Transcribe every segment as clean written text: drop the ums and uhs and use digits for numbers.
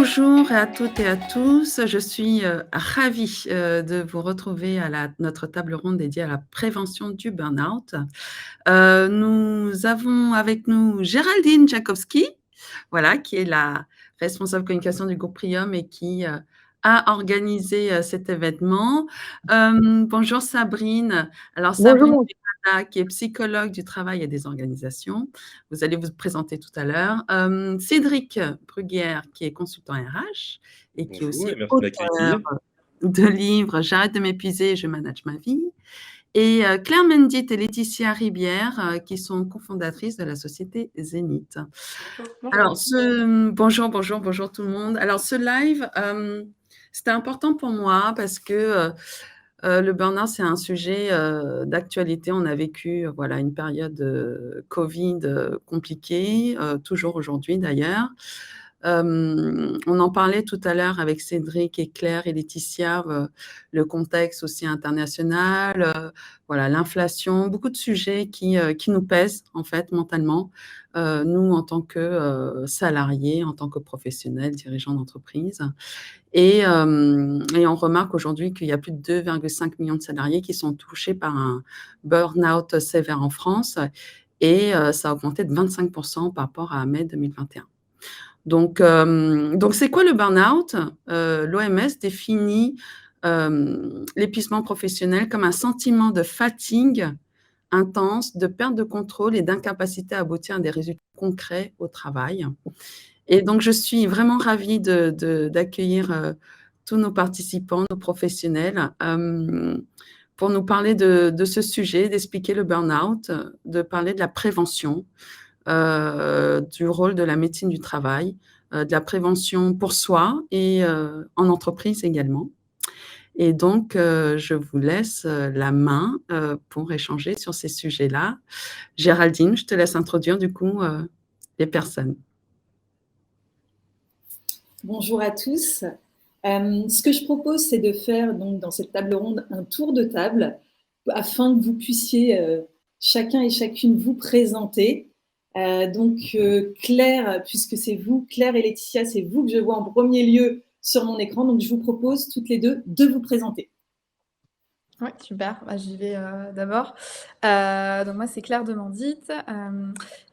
Bonjour à toutes et à tous. Je suis ravie de vous retrouver à notre table ronde dédiée à la prévention du burn-out. Nous avons avec nous Géraldine Jakowski, voilà, qui est la responsable communication du groupe Prium et qui a organisé cet événement. Bonjour Sabrine. Alors Sabrine Bonjour. Berada, qui est psychologue du travail et des organisations. Vous allez vous présenter tout à l'heure. Cédric Bruguière, qui est consultant RH et qui est Bonjour aussi et merci de auteur m'accueillir. de livres «J'arrête de m'épuiser, je manage ma vie». Et Claire Mendit et Laetitia Ribière, qui sont cofondatrices de la société Zénith. Alors, bonjour tout le monde. Alors, ce live, c'était important pour moi parce que le burn-out, c'est un sujet d'actualité. On a vécu voilà, une période Covid compliquée, toujours aujourd'hui d'ailleurs. On en parlait tout à l'heure avec Cédric et Claire et Laetitia, le contexte aussi international, voilà, l'inflation, beaucoup de sujets qui nous pèsent en fait mentalement, nous en tant que salariés, en tant que professionnels, dirigeants d'entreprise. Et on remarque aujourd'hui qu'il y a plus de 2,5 millions de salariés qui sont touchés par un burn-out sévère en France et ça a augmenté de 25% par rapport à mai 2021. Donc c'est quoi le burn-out? L'OMS définit l'épuisement professionnel comme un sentiment de fatigue intense, de perte de contrôle et d'incapacité à aboutir à des résultats concrets au travail. Et donc, je suis vraiment ravie d'accueillir tous nos participants, nos professionnels, pour nous parler de ce sujet, d'expliquer le burn-out, de parler de la prévention, du rôle de la médecine du travail, de la prévention pour soi et en entreprise également. Et donc, je vous laisse la main pour échanger sur ces sujets-là. Géraldine, je te laisse introduire du coup les personnes. Bonjour à tous. Ce que je propose, c'est de faire donc, dans cette table ronde un tour de table afin que vous puissiez chacun et chacune vous présenter. Claire, puisque c'est vous, Claire et Laetitia, c'est vous que je vois en premier lieu sur mon écran. Donc, je vous propose toutes les deux de vous présenter. Oui, super. J'y vais d'abord. Donc moi, c'est Claire Demandit.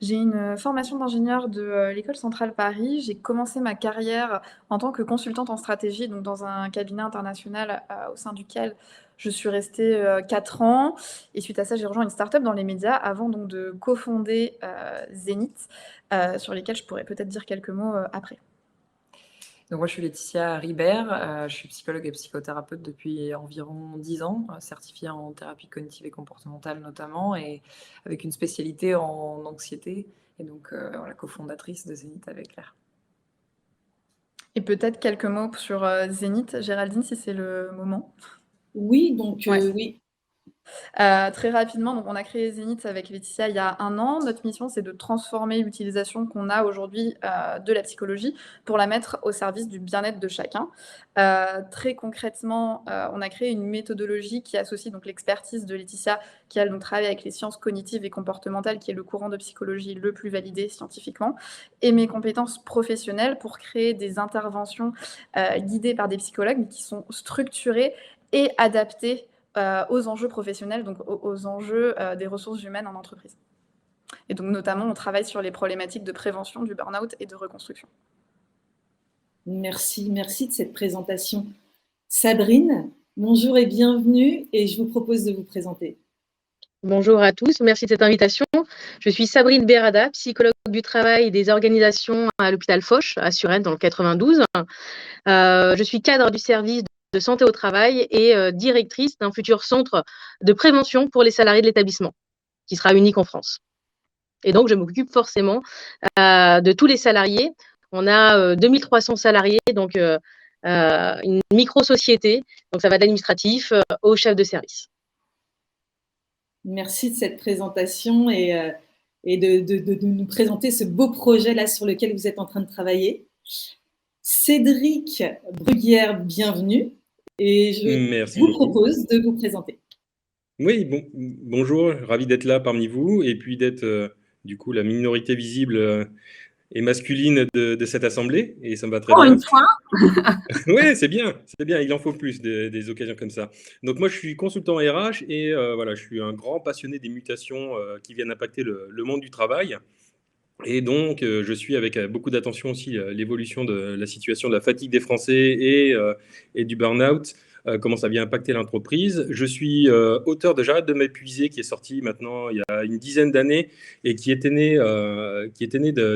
J'ai une formation d'ingénieur de l'École centrale Paris. J'ai commencé ma carrière en tant que consultante en stratégie, donc dans un cabinet international au sein duquel je suis restée 4 ans. Et suite à ça, j'ai rejoint une start-up dans les médias avant donc de cofonder Zénith, sur lesquels je pourrais peut-être dire quelques mots après. Donc moi, je suis Laetitia Ribert, je suis psychologue et psychothérapeute depuis environ 10 ans, certifiée en thérapie cognitive et comportementale notamment, et avec une spécialité en anxiété, et donc la cofondatrice de Zénith avec Claire. Et peut-être quelques mots sur Zénith, Géraldine, si c'est le moment. Oui, donc Ouais. oui. Très rapidement, donc on a créé Zénith avec Laetitia il y a 1 an. Notre mission, c'est de transformer l'utilisation qu'on a aujourd'hui de la psychologie pour la mettre au service du bien-être de chacun. Très concrètement, on a créé une méthodologie qui associe donc l'expertise de Laetitia, qui elle donc travaille avec les sciences cognitives et comportementales, qui est le courant de psychologie le plus validé scientifiquement, et mes compétences professionnelles pour créer des interventions guidées par des psychologues, mais qui sont structurées et adaptées aux enjeux professionnels, donc aux enjeux des ressources humaines en entreprise. Et donc notamment, on travaille sur les problématiques de prévention du burn-out et de reconstruction. Merci de cette présentation. Sabrine, bonjour et bienvenue, et je vous propose de vous présenter. Bonjour à tous, merci de cette invitation. Je suis Sabrine Berada, psychologue du travail et des organisations à l'hôpital Foch, à Suresnes, dans le 92. Je suis cadre du service de santé au travail et directrice d'un futur centre de prévention pour les salariés de l'établissement, qui sera unique en France. Et donc, je m'occupe forcément de tous les salariés. On a 2300 salariés, donc une micro-société, donc ça va de l'administratif au chef de service. Merci de cette présentation et de nous présenter ce beau projet-là sur lequel vous êtes en train de travailler. Cédric Bruguière, bienvenue. Et je vous propose de vous présenter. Oui, bonjour, ravi d'être là parmi vous et puis d'être du coup la minorité visible et masculine de cette assemblée, et ça me va très Oh, bien. une fois. Ouais, c'est bien, il en faut plus des occasions comme ça. Donc moi, je suis consultant RH et voilà, je suis un grand passionné des mutations qui viennent impacter le monde du travail. Et donc, je suis avec beaucoup d'attention aussi l'évolution de la situation de la fatigue des Français et du burn-out, comment ça vient impacter l'entreprise. Je suis auteur de J'arrête de m'épuiser, qui est sorti maintenant il y a une dizaine d'années et qui était né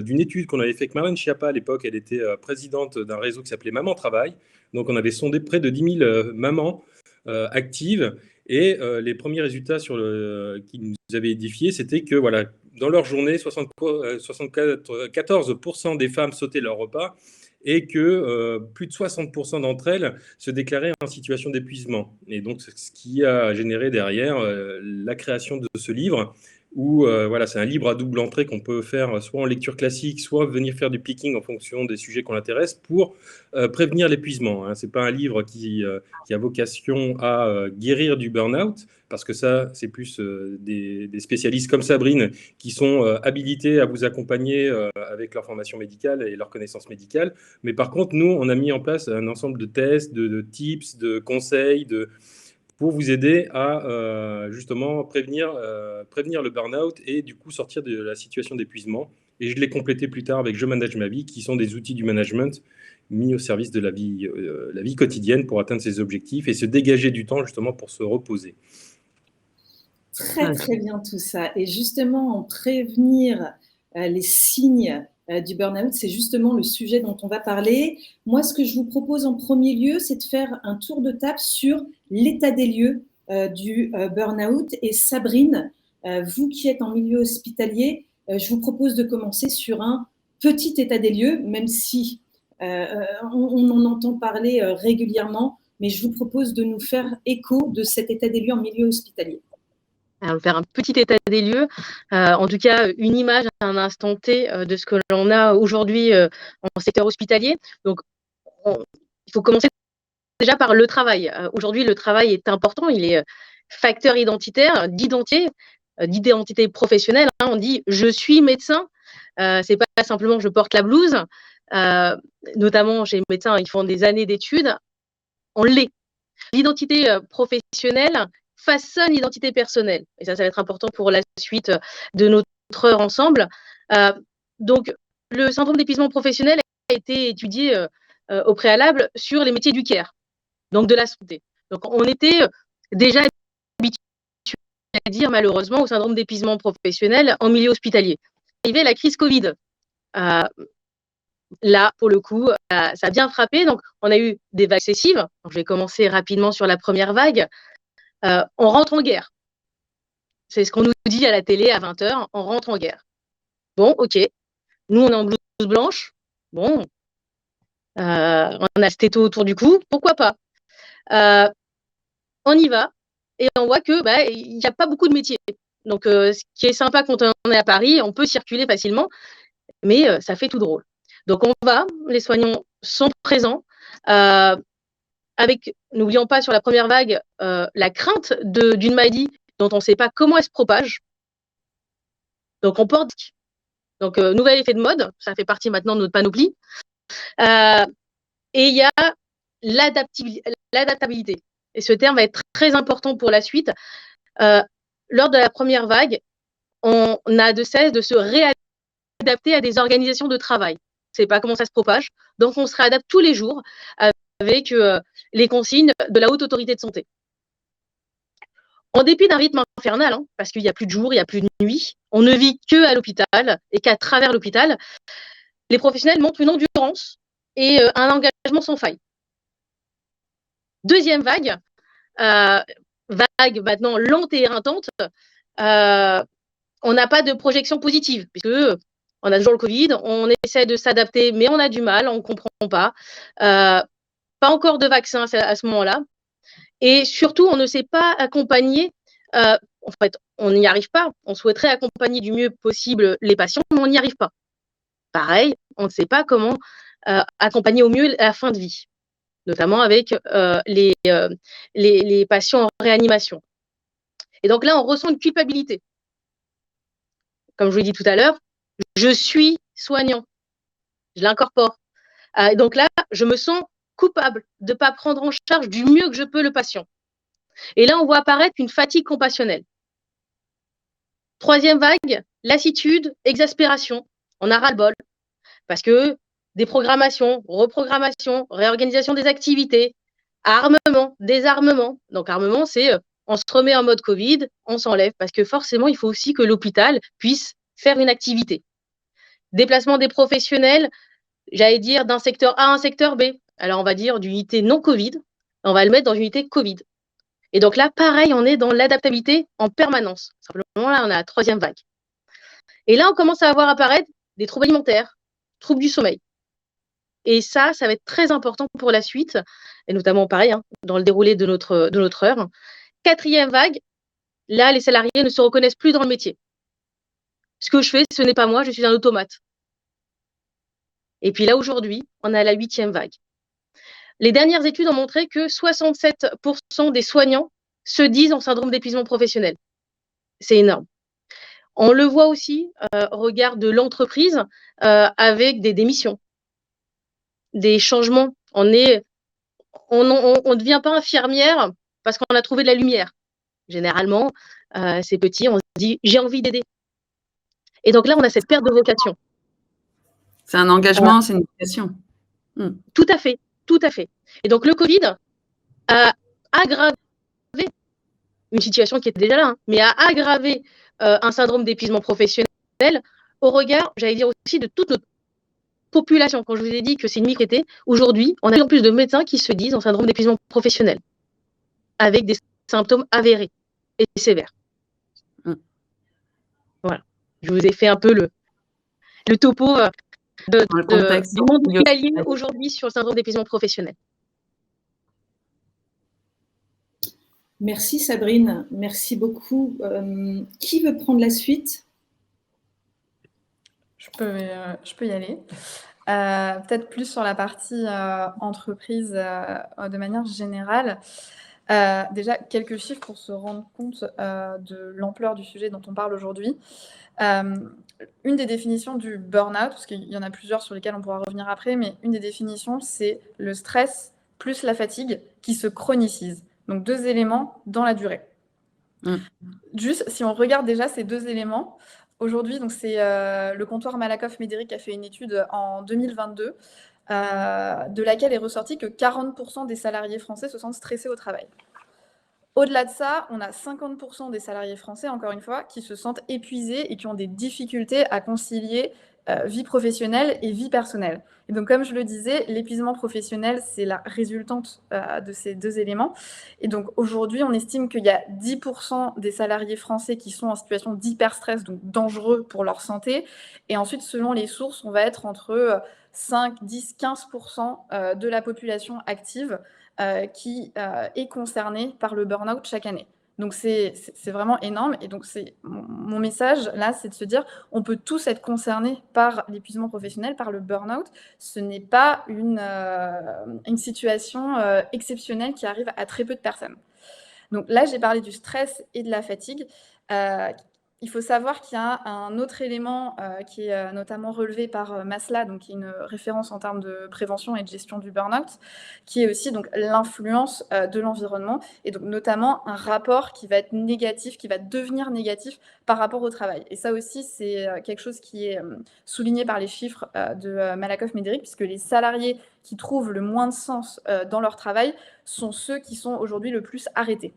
d'une étude qu'on avait fait avec Marlène Schiappa à l'époque. Elle était présidente d'un réseau qui s'appelait Maman Travail. Donc, on avait sondé près de 10 000 mamans actives. Et les premiers résultats qui nous avaient édifiés, c'était que voilà, dans leur journée, 74% des femmes sautaient leur repas et que plus de 60% d'entre elles se déclaraient en situation d'épuisement. Et donc, ce qui a généré derrière la création de ce livre, où voilà, c'est un livre à double entrée qu'on peut faire soit en lecture classique, soit venir faire du picking en fonction des sujets qu'on intéresse pour prévenir l'épuisement. Hein. Ce n'est pas un livre qui a vocation à guérir du burn-out, parce que ça, c'est plus des spécialistes comme Sabrine qui sont habilités à vous accompagner avec leur formation médicale et leur connaissance médicale. Mais par contre, nous, on a mis en place un ensemble de tests, de tips, de conseils, pour vous aider à justement prévenir le burn-out et du coup sortir de la situation d'épuisement. Et je l'ai complété plus tard avec Je manage ma vie, qui sont des outils du management mis au service de la vie quotidienne pour atteindre ses objectifs et se dégager du temps justement pour se reposer. Très, très bien tout ça. Et justement, en prévenir les signes du burn-out, c'est justement le sujet dont on va parler. Moi, ce que je vous propose en premier lieu, c'est de faire un tour de table sur l'état des lieux du burn-out. Et Sabrine, vous qui êtes en milieu hospitalier, je vous propose de commencer sur un petit état des lieux, même si on en entend parler régulièrement, mais je vous propose de nous faire écho de cet état des lieux en milieu hospitalier. Alors, faire un petit état des lieux, en tout cas une image à un instant T de ce que l'on a aujourd'hui en secteur hospitalier. Donc, il faut commencer déjà par le travail. Aujourd'hui, le travail est important, il est facteur identitaire, d'identité professionnelle. Hein. On dit « je suis médecin », c'est pas simplement « je porte la blouse ». Notamment chez les médecins, ils font des années d'études, on l'est. L'identité professionnelle façonne l'identité personnelle. Et ça va être important pour la suite de notre heure ensemble. Donc, le syndrome d'épuisement professionnel a été étudié au préalable sur les métiers du care, donc de la santé. Donc, on était déjà habitué à dire malheureusement au syndrome d'épuisement professionnel en milieu hospitalier. Arrivait la crise Covid. Là, pour le coup, ça a bien frappé. Donc, on a eu des vagues successives. Je vais commencer rapidement sur la première vague. On rentre en guerre. C'est ce qu'on nous dit à la télé à 20h, on rentre en guerre. Bon, ok. Nous, on est en blouse blanche. Bon. On a le stéto autour du cou. Pourquoi pas on y va et on voit que il n'y a pas beaucoup de métiers. Donc, ce qui est sympa quand on est à Paris, on peut circuler facilement, mais ça fait tout drôle. Donc, on va, les soignants sont présents, avec, n'oublions pas sur la première vague, la crainte d'une maladie dont on ne sait pas comment elle se propage. Donc, on porte. Donc, nouvel effet de mode, ça fait partie maintenant de notre panoplie. Et il y a l'adaptabilité. Et ce terme va être très important pour la suite. Lors de la première vague, on a de cesse de se réadapter à des organisations de travail. On ne sait pas comment ça se propage. Donc, on se réadapte tous les jours avec les consignes de la haute autorité de santé. En dépit d'un rythme infernal, hein, parce qu'il n'y a plus de jour, il n'y a plus de nuit, on ne vit qu'à l'hôpital et qu'à travers l'hôpital, les professionnels montrent une endurance et un engagement sans faille. Deuxième vague, vague maintenant lente et éreintante, on n'a pas de projection positive, puisque on a toujours le Covid, on essaie de s'adapter, mais on a du mal, on ne comprend pas. Pas encore de vaccin à ce moment-là. Et surtout, on ne sait pas accompagner, en fait, on n'y arrive pas. On souhaiterait accompagner du mieux possible les patients, mais on n'y arrive pas. Pareil, on ne sait pas comment accompagner au mieux la fin de vie, notamment avec les patients en réanimation. Et donc là, on ressent une culpabilité. Comme je vous l'ai dit tout à l'heure, je suis soignant. je l'incorpore. Donc là, je me sens coupable de ne pas prendre en charge du mieux que je peux le patient. Et là, on voit apparaître une fatigue compassionnelle. Troisième vague, lassitude, exaspération. On a ras-le-bol parce que déprogrammation, reprogrammation, réorganisation des activités, armement, désarmement. Donc, armement, c'est on se remet en mode Covid, on s'enlève parce que forcément, il faut aussi que l'hôpital puisse faire une activité. Déplacement des professionnels, j'allais dire d'un secteur A à un secteur B. Alors, on va dire d'unité non Covid, on va le mettre dans une unité Covid. Et donc là, pareil, on est dans l'adaptabilité en permanence. Simplement, là, on a la troisième vague. Et là, on commence à voir apparaître des troubles alimentaires, troubles du sommeil. Et ça va être très important pour la suite, et notamment pareil, dans le déroulé de notre heure. Quatrième vague, là, les salariés ne se reconnaissent plus dans le métier. Ce que je fais, ce n'est pas moi, je suis un automate. Et puis là, aujourd'hui, on a la 8e vague. Les dernières études ont montré que 67% des soignants se disent en syndrome d'épuisement professionnel. C'est énorme. On le voit aussi au regard de l'entreprise avec des démissions, des changements. On ne devient pas infirmière parce qu'on a trouvé de la lumière. Généralement, c'est petit, on se dit « j'ai envie d'aider ». Et donc là, on a cette perte de vocation. C'est un engagement, c'est une vocation. Tout à fait, tout à fait. Et donc le Covid a aggravé une situation qui était déjà là, mais a aggravé un syndrome d'épuisement professionnel au regard, j'allais dire aussi, de toute notre population. Quand je vous ai dit que c'est une micro-traité, aujourd'hui, on a de plus en plus de médecins qui se disent en syndrome d'épuisement professionnel, avec des symptômes avérés et sévères. Voilà. Je vous ai fait un peu le topo du monde hospitalier aujourd'hui sur le syndrome d'épuisement professionnel. Merci Sabrine, merci beaucoup. Qui veut prendre la suite ? Je peux y aller. Peut-être plus sur la partie entreprise de manière générale. Déjà, quelques chiffres pour se rendre compte de l'ampleur du sujet dont on parle aujourd'hui. Une des définitions du burn-out, parce qu'il y en a plusieurs sur lesquelles on pourra revenir après, mais une des définitions, c'est le stress plus la fatigue qui se chronicise. Donc 2 éléments dans la durée. Juste, si on regarde déjà ces 2 éléments, aujourd'hui, donc c'est le comptoir Malakoff-Médéric qui a fait une étude en 2022, de laquelle est ressorti que 40% des salariés français se sentent stressés au travail. Au-delà de ça, on a 50% des salariés français, encore une fois, qui se sentent épuisés et qui ont des difficultés à concilier vie professionnelle et vie personnelle. Et donc, comme je le disais, l'épuisement professionnel, c'est la résultante de ces 2 éléments. Et donc, aujourd'hui, on estime qu'il y a 10% des salariés français qui sont en situation d'hyperstress, donc dangereux pour leur santé. Et ensuite, selon les sources, on va être entre 5, 10, 15% de la population active qui est concernée par le burn-out chaque année. Donc, c'est vraiment énorme. Et donc, mon message, là, c'est de se dire, on peut tous être concernés par l'épuisement professionnel, par le burn-out. Ce n'est pas une situation exceptionnelle qui arrive à très peu de personnes. Donc là, j'ai parlé du stress et de la fatigue. Il faut savoir qu'il y a un autre élément qui est notamment relevé par Masla, donc qui est une référence en termes de prévention et de gestion du burn-out, qui est aussi donc l'influence de l'environnement et donc notamment un rapport qui va être négatif, qui va devenir négatif par rapport au travail. Et ça aussi, c'est quelque chose qui est souligné par les chiffres de Malakoff-Médéric, puisque les salariés qui trouvent le moins de sens dans leur travail sont ceux qui sont aujourd'hui le plus arrêtés.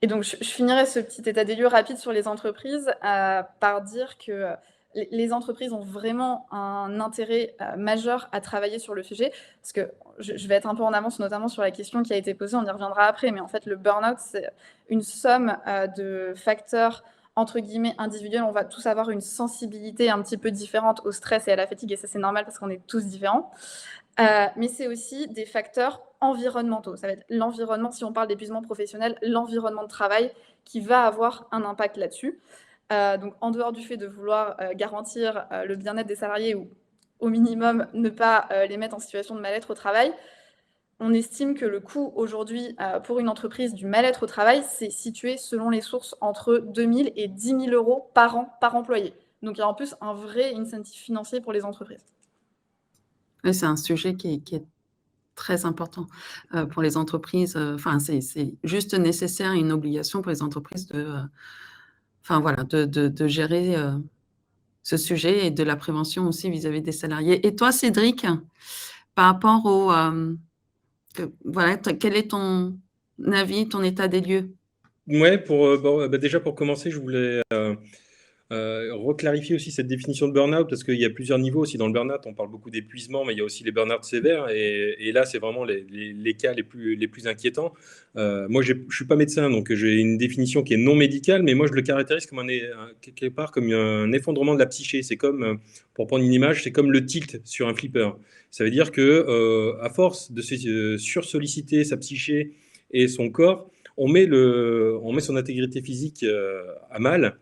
Et donc, je finirai ce petit état des lieux rapide sur les entreprises par dire que les entreprises ont vraiment un intérêt majeur à travailler sur le sujet, parce que je vais être un peu en avance, notamment sur la question qui a été posée, on y reviendra après, mais en fait, le burn-out, c'est une somme de facteurs entre guillemets individuels. On va tous avoir une sensibilité un petit peu différente au stress et à la fatigue, et ça, c'est normal parce qu'on est tous différents. Mais c'est aussi des facteurs environnementaux. Ça va être l'environnement, si on parle d'épuisement professionnel, l'environnement de travail qui va avoir un impact là-dessus. Donc, en dehors du fait de vouloir garantir le bien-être des salariés ou au minimum ne pas les mettre en situation de mal-être au travail, on estime que le coût aujourd'hui pour une entreprise du mal-être au travail, c'est situé selon les sources entre 2 000 et 10 000 euros par an par employé. Donc, il y a en plus un vrai incentive financier pour les entreprises. Oui, c'est un sujet qui est très important pour les entreprises. Enfin, c'est juste nécessaire et une obligation pour les entreprises enfin voilà, de gérer ce sujet et de la prévention aussi vis-à-vis des salariés. Et toi, Cédric, par rapport voilà, quel est ton avis, ton état des lieux? Ouais, déjà pour commencer, je voulais reclarifier aussi cette définition de burn-out, parce qu'il y a plusieurs niveaux aussi dans le burn-out. On parle beaucoup d'épuisement, mais il y a aussi les burn-out sévères. Et là, c'est vraiment les cas les plus inquiétants. Moi, je ne suis pas médecin, donc j'ai une définition qui est non médicale, mais moi, je le caractérise comme quelque part comme un effondrement de la psyché. C'est comme, pour prendre une image, c'est comme le tilt sur un flipper. Ça veut dire que à force de se sursolliciter sa psyché et son corps, on met son intégrité physique à mal.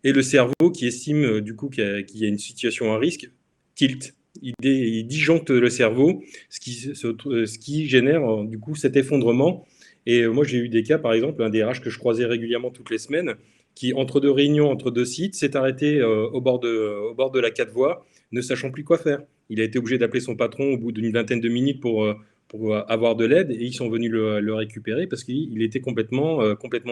Et le cerveau qui estime du coup qu'il y a une situation à risque, tilt. Il disjoncte le cerveau, ce qui génère du coup cet effondrement. Et moi, j'ai eu des cas, par exemple, un DRH que je croisais régulièrement toutes les semaines, qui, entre deux réunions, entre deux sites, s'est arrêté au bord de la 4 voies, ne sachant plus quoi faire. Il a été obligé d'appeler son patron au bout d'une vingtaine de minutes pour avoir de l'aide, et ils sont venus le récupérer parce qu'il était complètement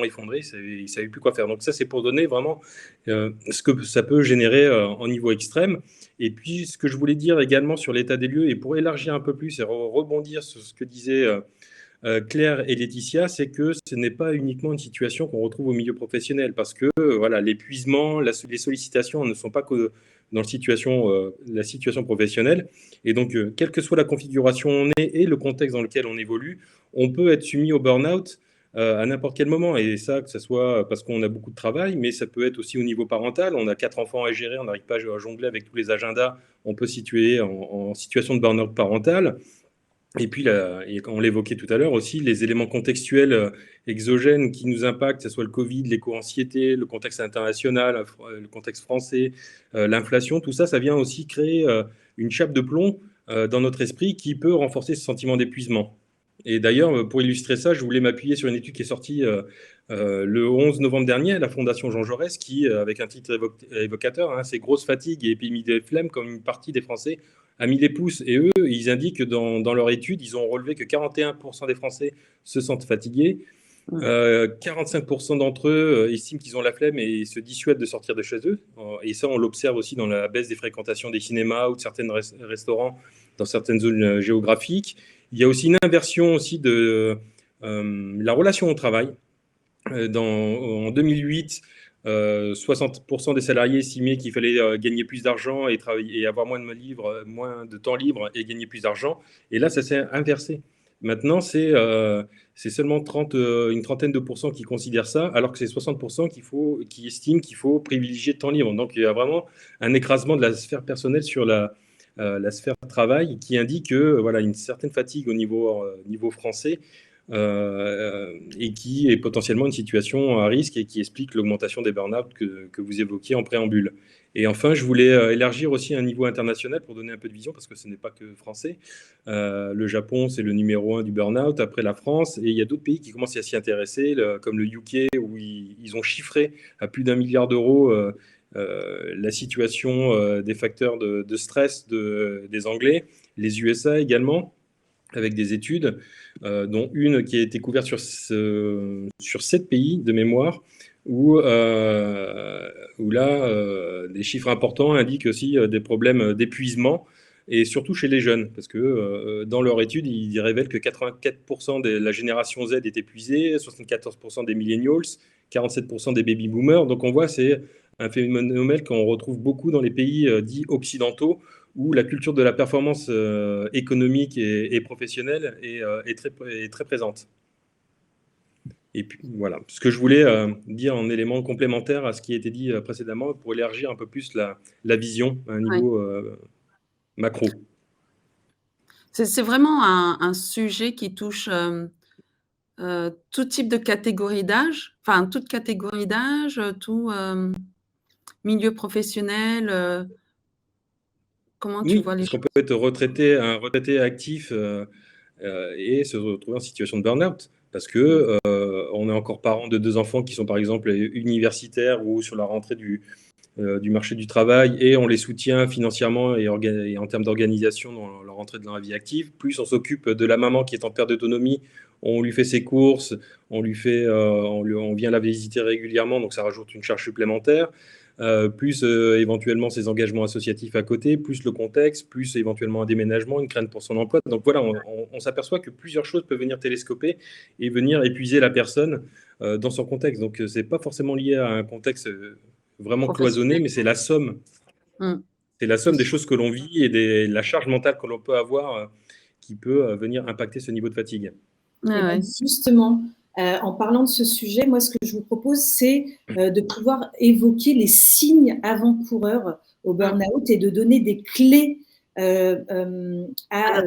effondré, il ne savait plus quoi faire. Donc ça, c'est pour donner vraiment ce que ça peut générer en niveau extrême. Et puis, ce que je voulais dire également sur l'état des lieux, et pour élargir un peu plus et rebondir sur ce que disaient Claire et Laetitia, c'est que ce n'est pas uniquement une situation qu'on retrouve au milieu professionnel, parce que voilà, l'épuisement, les sollicitations ne sont pas que dans la situation professionnelle. Et donc, quelle que soit la configuration où on est et le contexte dans lequel on évolue, on peut être soumis au burn-out à n'importe quel moment. Et ça, que ce soit parce qu'on a beaucoup de travail, mais ça peut être aussi au niveau parental. On a 4 enfants à gérer, on n'arrive pas à jongler avec tous les agendas. On peut se situer en situation de burn-out parental. Et puis, on l'évoquait tout à l'heure aussi, les éléments contextuels exogènes qui nous impactent, que ce soit le Covid, l'éco-anxiété, le contexte international, le contexte français, l'inflation, tout ça, ça vient aussi créer une chape de plomb dans notre esprit qui peut renforcer ce sentiment d'épuisement. Et d'ailleurs, pour illustrer ça, je voulais m'appuyer sur une étude qui est sortie le 11 novembre dernier à la Fondation Jean Jaurès, qui, avec un titre évocateur, hein, c'est grosse fatigue et épidémie de flemme, comme une partie des Français a mis les pouces. Et eux, ils indiquent que dans leur étude, ils ont relevé que 41% des Français se sentent fatigués. 45% d'entre eux estiment qu'ils ont la flemme et se dissuadent de sortir de chez eux. Et ça, on l'observe aussi dans la baisse des fréquentations des cinémas ou de certains restaurants dans certaines zones géographiques. Il y a aussi une inversion aussi de la relation au travail. En 2008, 60% des salariés estimaient qu'il fallait gagner plus d'argent et avoir moins de temps libre et gagner plus d'argent. Et là, ça s'est inversé. Maintenant, c'est seulement une trentaine de pourcents qui considèrent ça, alors que c'est 60% qui estiment qu'il faut privilégier le temps libre. Donc, il y a vraiment un écrasement de la sphère personnelle sur la sphère travail qui indique que voilà, une certaine fatigue au niveau français et qui est potentiellement une situation à risque et qui explique l'augmentation des burn-out que vous évoquiez en préambule. Et enfin, je voulais élargir aussi à un niveau international pour donner un peu de vision, parce que ce n'est pas que français. Le Japon, c'est le numéro 1 du burn-out, après la France, et il y a d'autres pays qui commencent à s'y intéresser, comme le UK, où ils ont chiffré à plus d'1 milliard d'euros la situation des facteurs de stress des Anglais, les USA également, avec des études, dont une qui a été couverte sur 7 pays de mémoire, où là, des chiffres importants indiquent aussi des problèmes d'épuisement, et surtout chez les jeunes, parce que dans leur étude, ils révèlent que 84% de la génération Z est épuisée, 74% des millennials, 47% des baby boomers. Donc on voit, c'est un phénomène qu'on retrouve beaucoup dans les pays dits occidentaux, où la culture de la performance économique et professionnelle est très présente. Et puis voilà, ce que je voulais dire en élément complémentaire à ce qui a été dit précédemment, pour élargir un peu plus la vision à un niveau macro. C'est vraiment un sujet qui touche tout type de catégorie d'âge, enfin toute catégorie d'âge, tout milieu professionnel. Comment tu vois les parce qu'on choses? peut être un retraité actif et se retrouver en situation de burn-out, parce que on est encore parent de 2 enfants qui sont par exemple universitaires ou sur la rentrée du marché du travail, et on les soutient financièrement et en termes d'organisation dans leur rentrer dans la vie active. Plus on s'occupe de la maman qui est en perte d'autonomie, on lui fait ses courses, on vient la visiter régulièrement, donc ça rajoute une charge supplémentaire. Plus éventuellement ses engagements associatifs à côté, plus le contexte, plus éventuellement un déménagement, une crainte pour son emploi. Donc voilà, on s'aperçoit que plusieurs choses peuvent venir télescoper et venir épuiser la personne dans son contexte. Donc c'est pas forcément lié à un contexte vraiment cloisonné, mais c'est la somme. C'est la somme des choses que l'on vit et la charge mentale que l'on peut avoir qui peut venir impacter ce niveau de fatigue. Justement, en parlant de ce sujet, moi, ce que je vous propose, c'est de pouvoir évoquer les signes avant-coureurs au burn-out et de donner des clés à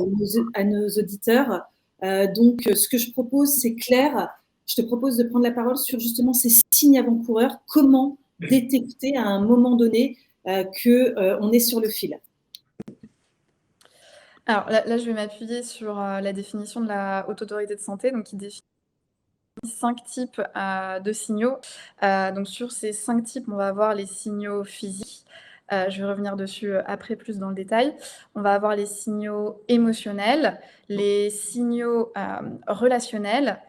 nos auditeurs. Donc, ce que je propose, c'est Claire, je te propose de prendre la parole sur justement ces signes avant-coureurs. Comment détecter à un moment donné qu'on est sur le fil? Alors là, je vais m'appuyer sur la définition de la Haute Autorité de Santé, donc qui définit 5 types de signaux. Donc sur ces 5 types, on va avoir les signaux physiques. Je vais revenir dessus après plus dans le détail. On va avoir les signaux émotionnels, les signaux relationnels,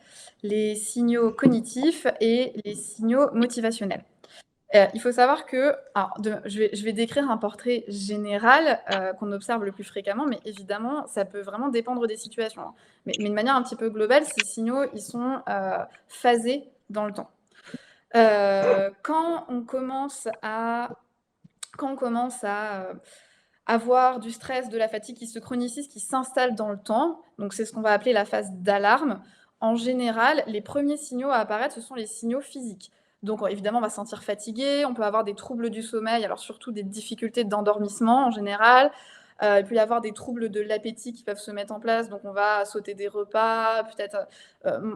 les signaux cognitifs et les signaux motivationnels. Il faut savoir que, je vais décrire un portrait général qu'on observe le plus fréquemment, mais évidemment, ça peut vraiment dépendre des situations, hein. Mais de manière un petit peu globale, ces signaux, ils sont phasés dans le temps. Quand on commence à avoir du stress, de la fatigue qui se chronicise, qui s'installe dans le temps, donc c'est ce qu'on va appeler la phase d'alarme. En général, les premiers signaux à apparaître, ce sont les signaux physiques. Donc évidemment, on va se sentir fatigué, on peut avoir des troubles du sommeil, alors surtout des difficultés d'endormissement en général. Il peut y avoir des troubles de l'appétit qui peuvent se mettre en place, donc on va sauter des repas, peut-être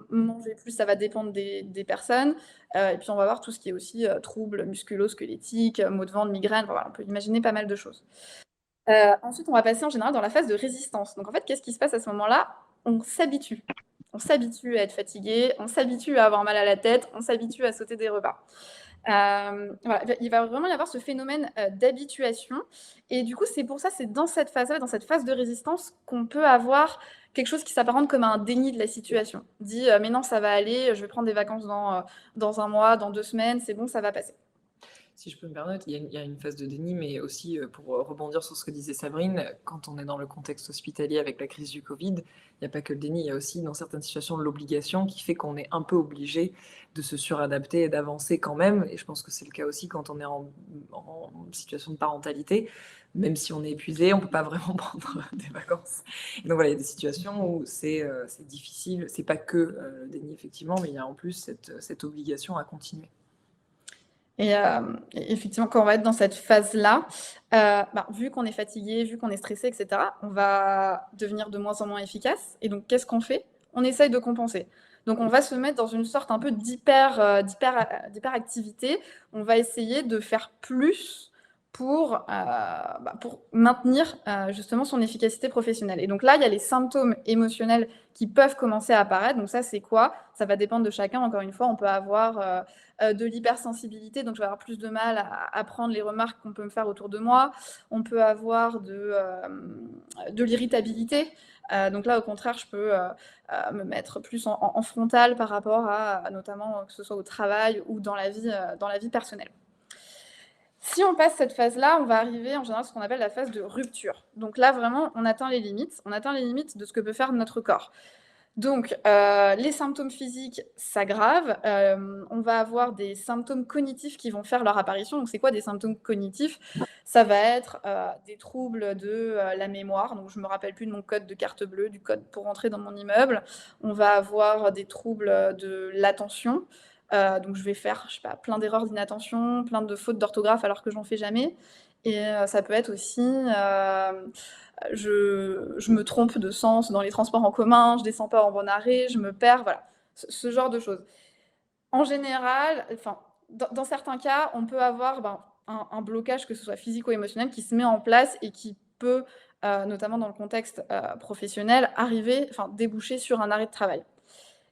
manger plus, ça va dépendre des personnes. Et puis on va avoir tout ce qui est aussi troubles musculo-squelettiques, maux de ventre, migraines, voilà, on peut imaginer pas mal de choses. Ensuite, on va passer en général dans la phase de résistance. Donc en fait, qu'est-ce qui se passe à ce moment-là? On s'habitue. On s'habitue à être fatigué, on s'habitue à avoir mal à la tête, on s'habitue à sauter des repas. Voilà, il va vraiment y avoir ce phénomène d'habituation. Et du coup, c'est pour ça, c'est dans cette phase-là, dans cette phase de résistance, qu'on peut avoir quelque chose qui s'apparente comme un déni de la situation. Dit, mais non, ça va aller, je vais prendre des vacances dans un mois, dans 2 semaines, c'est bon, ça va passer. Si je peux me permettre, il y a une phase de déni, mais aussi pour rebondir sur ce que disait Sabrine, quand on est dans le contexte hospitalier avec la crise du Covid, il n'y a pas que le déni, il y a aussi dans certaines situations l'obligation qui fait qu'on est un peu obligé de se suradapter et d'avancer quand même. Et je pense que c'est le cas aussi quand on est en situation de parentalité. Même si on est épuisé, on ne peut pas vraiment prendre des vacances. Et donc voilà, il y a des situations où c'est difficile. C'est pas que le déni, effectivement, mais il y a en plus cette obligation à continuer. Et effectivement, quand on va être dans cette phase-là, vu qu'on est fatigué, vu qu'on est stressé, etc., on va devenir de moins en moins efficace. Et donc, qu'est-ce qu'on fait? On essaye de compenser. Donc, on va se mettre dans une sorte un peu d'hyperactivité. On va essayer de faire plus pour maintenir justement son efficacité professionnelle. Et donc là, il y a les symptômes émotionnels qui peuvent commencer à apparaître. Donc ça, c'est quoi? Ça va dépendre de chacun. Encore une fois, on peut avoir de l'hypersensibilité, donc je vais avoir plus de mal à prendre les remarques qu'on peut me faire autour de moi. On peut avoir de l'irritabilité. Donc là, au contraire, je peux me mettre plus en frontal par rapport à notamment que ce soit au travail ou dans la vie personnelle. Si on passe cette phase-là, on va arriver en général à ce qu'on appelle la phase de rupture. Donc là, vraiment, on atteint les limites de ce que peut faire notre corps. Donc, les symptômes physiques s'aggravent. On va avoir des symptômes cognitifs qui vont faire leur apparition. Donc, c'est quoi des symptômes cognitifs? Ça va être des troubles de la mémoire. Donc, je ne me rappelle plus de mon code de carte bleue, du code pour entrer dans mon immeuble. On va avoir des troubles de l'attention. Donc, je vais faire, je sais pas, plein d'erreurs d'inattention, plein de fautes d'orthographe alors que j'en fais jamais. Et ça peut être aussi... je me trompe de sens dans les transports en commun, je descends pas en bon arrêt, je me perds, voilà, ce genre de choses. En général, dans certains cas, on peut avoir un blocage, que ce soit physique ou émotionnel, qui se met en place et qui peut, notamment dans le contexte professionnel, déboucher sur un arrêt de travail.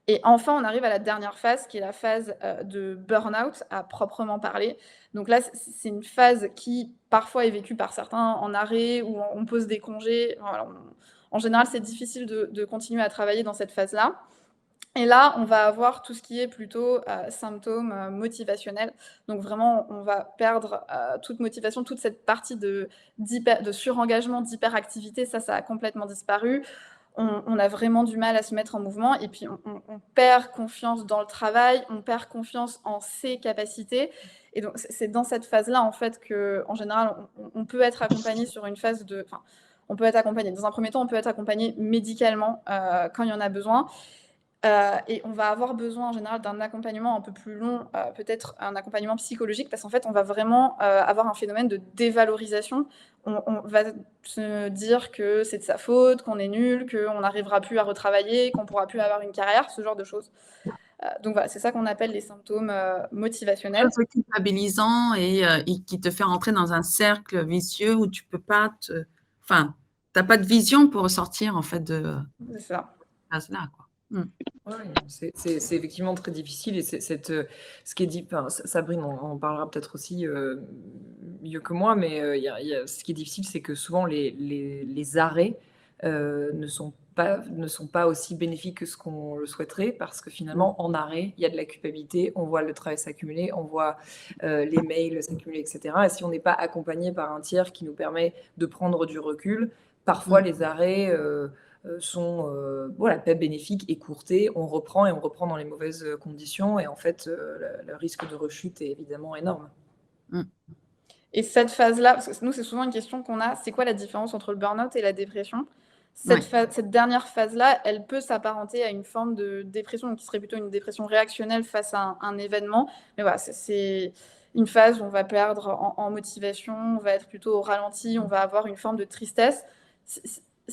Et enfin, on arrive à la dernière phase, qui est la phase de burn-out à proprement parler. Donc là, c'est une phase qui parfois est vécue par certains en arrêt ou on pose des congés. Voilà, en général, c'est difficile de continuer à travailler dans cette phase-là. Et là, on va avoir tout ce qui est plutôt symptômes motivationnels. Donc vraiment, on va perdre toute motivation, toute cette partie de surengagement, d'hyperactivité, ça a complètement disparu. On a vraiment du mal à se mettre en mouvement et puis on perd confiance dans le travail, on perd confiance en ses capacités. Et donc, c'est dans cette phase-là, en fait, qu'en général, on peut être accompagné sur une phase de... Enfin, on peut être accompagné. Dans un premier temps, on peut être accompagné médicalement quand il y en a besoin. Et on va avoir besoin en général d'un accompagnement un peu plus long, peut-être un accompagnement psychologique, parce qu'en fait, on va vraiment avoir un phénomène de dévalorisation. On va se dire que c'est de sa faute, qu'on est nul, qu'on n'arrivera plus à retravailler, qu'on ne pourra plus avoir une carrière, ce genre de choses. Donc voilà, c'est ça qu'on appelle les symptômes motivationnels. Chose culpabilisant et qui te fait rentrer dans un cercle vicieux où tu peux pas enfin, t'as pas de vision pour ressortir en fait de C'est ça. phase-là, quoi. Ouais, c'est effectivement très difficile et ce qui est dit, enfin, Sabrine en parlera peut-être aussi mieux que moi, mais ce qui est difficile, c'est que souvent les arrêts ne sont pas aussi bénéfiques que ce qu'on le souhaiterait, parce que finalement, en arrêt, il y a de la culpabilité, on voit le travail s'accumuler, on voit les mails s'accumuler, etc. Et si on n'est pas accompagné par un tiers qui nous permet de prendre du recul, parfois les arrêts sont pas bénéfiques, écourtés, on reprend dans les mauvaises conditions et en fait le risque de rechute est évidemment énorme. Et cette phase-là, parce que nous c'est souvent une question qu'on a, c'est quoi la différence entre le burn-out et la dépression? Cette dernière phase-là, elle peut s'apparenter à une forme de dépression, qui serait plutôt une dépression réactionnelle face à un événement. Mais voilà, c'est une phase où on va perdre en motivation, on va être plutôt au ralenti, on va avoir une forme de tristesse.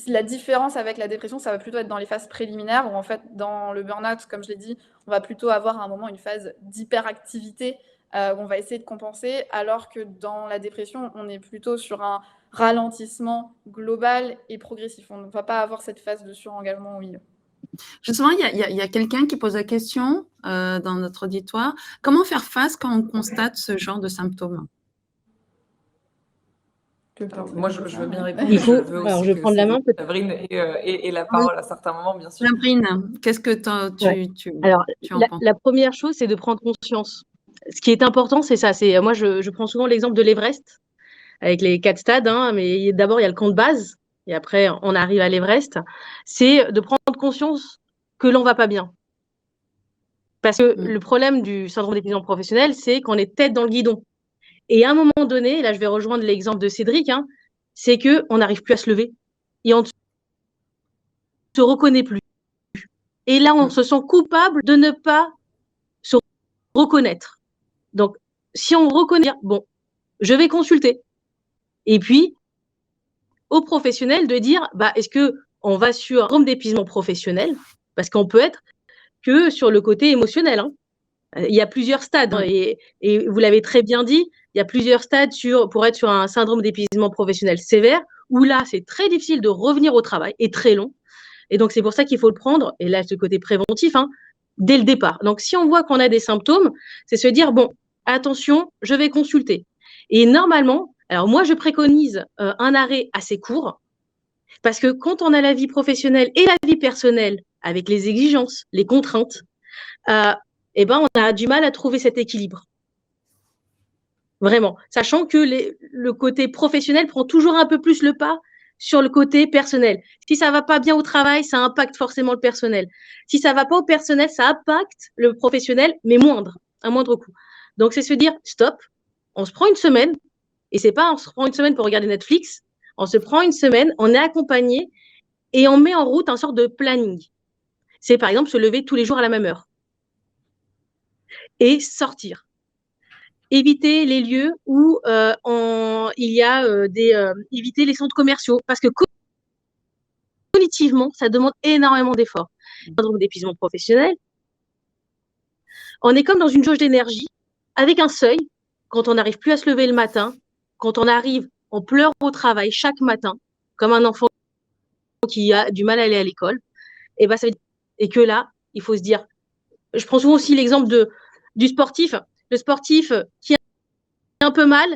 La différence avec la dépression, ça va plutôt être dans les phases préliminaires, où en fait, dans le burn-out, comme je l'ai dit, on va plutôt avoir à un moment une phase d'hyperactivité, où on va essayer de compenser, alors que dans la dépression, on est plutôt sur un ralentissement global et progressif. On ne va pas avoir cette phase de surengagement au milieu. Justement, il y a quelqu'un qui pose la question dans notre auditoire. Comment faire face quand on constate ce genre de symptômes? Alors, moi, je veux bien répondre. Il faut, je veux aussi je vais prendre la main. Sabrine et la parole à certains moments, bien sûr. Sabrine, qu'est-ce que tu en penses? La première chose, c'est de prendre conscience. Ce qui est important, c'est ça. Moi, je prends souvent l'exemple de l'Everest, avec les 4 stades, hein, mais d'abord, il y a le camp de base, et après, on arrive à l'Everest. C'est de prendre conscience que l'on va pas bien. Parce que le problème du syndrome d'épuisement professionnel, c'est qu'on est tête dans le guidon. Et à un moment donné, là, je vais rejoindre l'exemple de Cédric, hein, c'est qu'on n'arrive plus à se lever. Et on ne se reconnaît plus. Et là, on se sent coupable de ne pas se reconnaître. Donc, si on reconnaît, bon, je vais consulter. Et puis, aux professionnels de dire, est-ce qu'on va sur un syndrome d'épuisement professionnel? Parce qu'on peut être que sur le côté émotionnel, hein. Il y a plusieurs stades, hein, et vous l'avez très bien dit, il y a plusieurs stades pour être sur un syndrome d'épuisement professionnel sévère, où là, c'est très difficile de revenir au travail et très long. Et donc, c'est pour ça qu'il faut le prendre, et là, ce côté préventif, hein, dès le départ. Donc, si on voit qu'on a des symptômes, c'est se dire, bon, attention, je vais consulter. Et normalement, alors moi, je préconise un arrêt assez court, parce que quand on a la vie professionnelle et la vie personnelle, avec les exigences, les contraintes, on a du mal à trouver cet équilibre. Vraiment. Sachant que le côté professionnel prend toujours un peu plus le pas sur le côté personnel. Si ça va pas bien au travail, ça impacte forcément le personnel. Si ça va pas au personnel, ça impacte le professionnel, mais à moindre coût. Donc, c'est se dire, stop, on se prend une semaine, et c'est pas on se prend une semaine pour regarder Netflix, on se prend une semaine, on est accompagné, et on met en route un sorte de planning. C'est par exemple se lever tous les jours à la même heure. Et sortir. Éviter les lieux où il y a éviter les centres commerciaux, parce que cognitivement, ça demande énormément d'efforts. Syndrome d'épuisement professionnel, on est comme dans une jauge d'énergie, avec un seuil, quand on n'arrive plus à se lever le matin, quand on pleure au travail chaque matin, comme un enfant qui a du mal à aller à l'école, et que là, il faut se dire. Je prends souvent aussi l'exemple du sportif. Le sportif qui a un peu mal,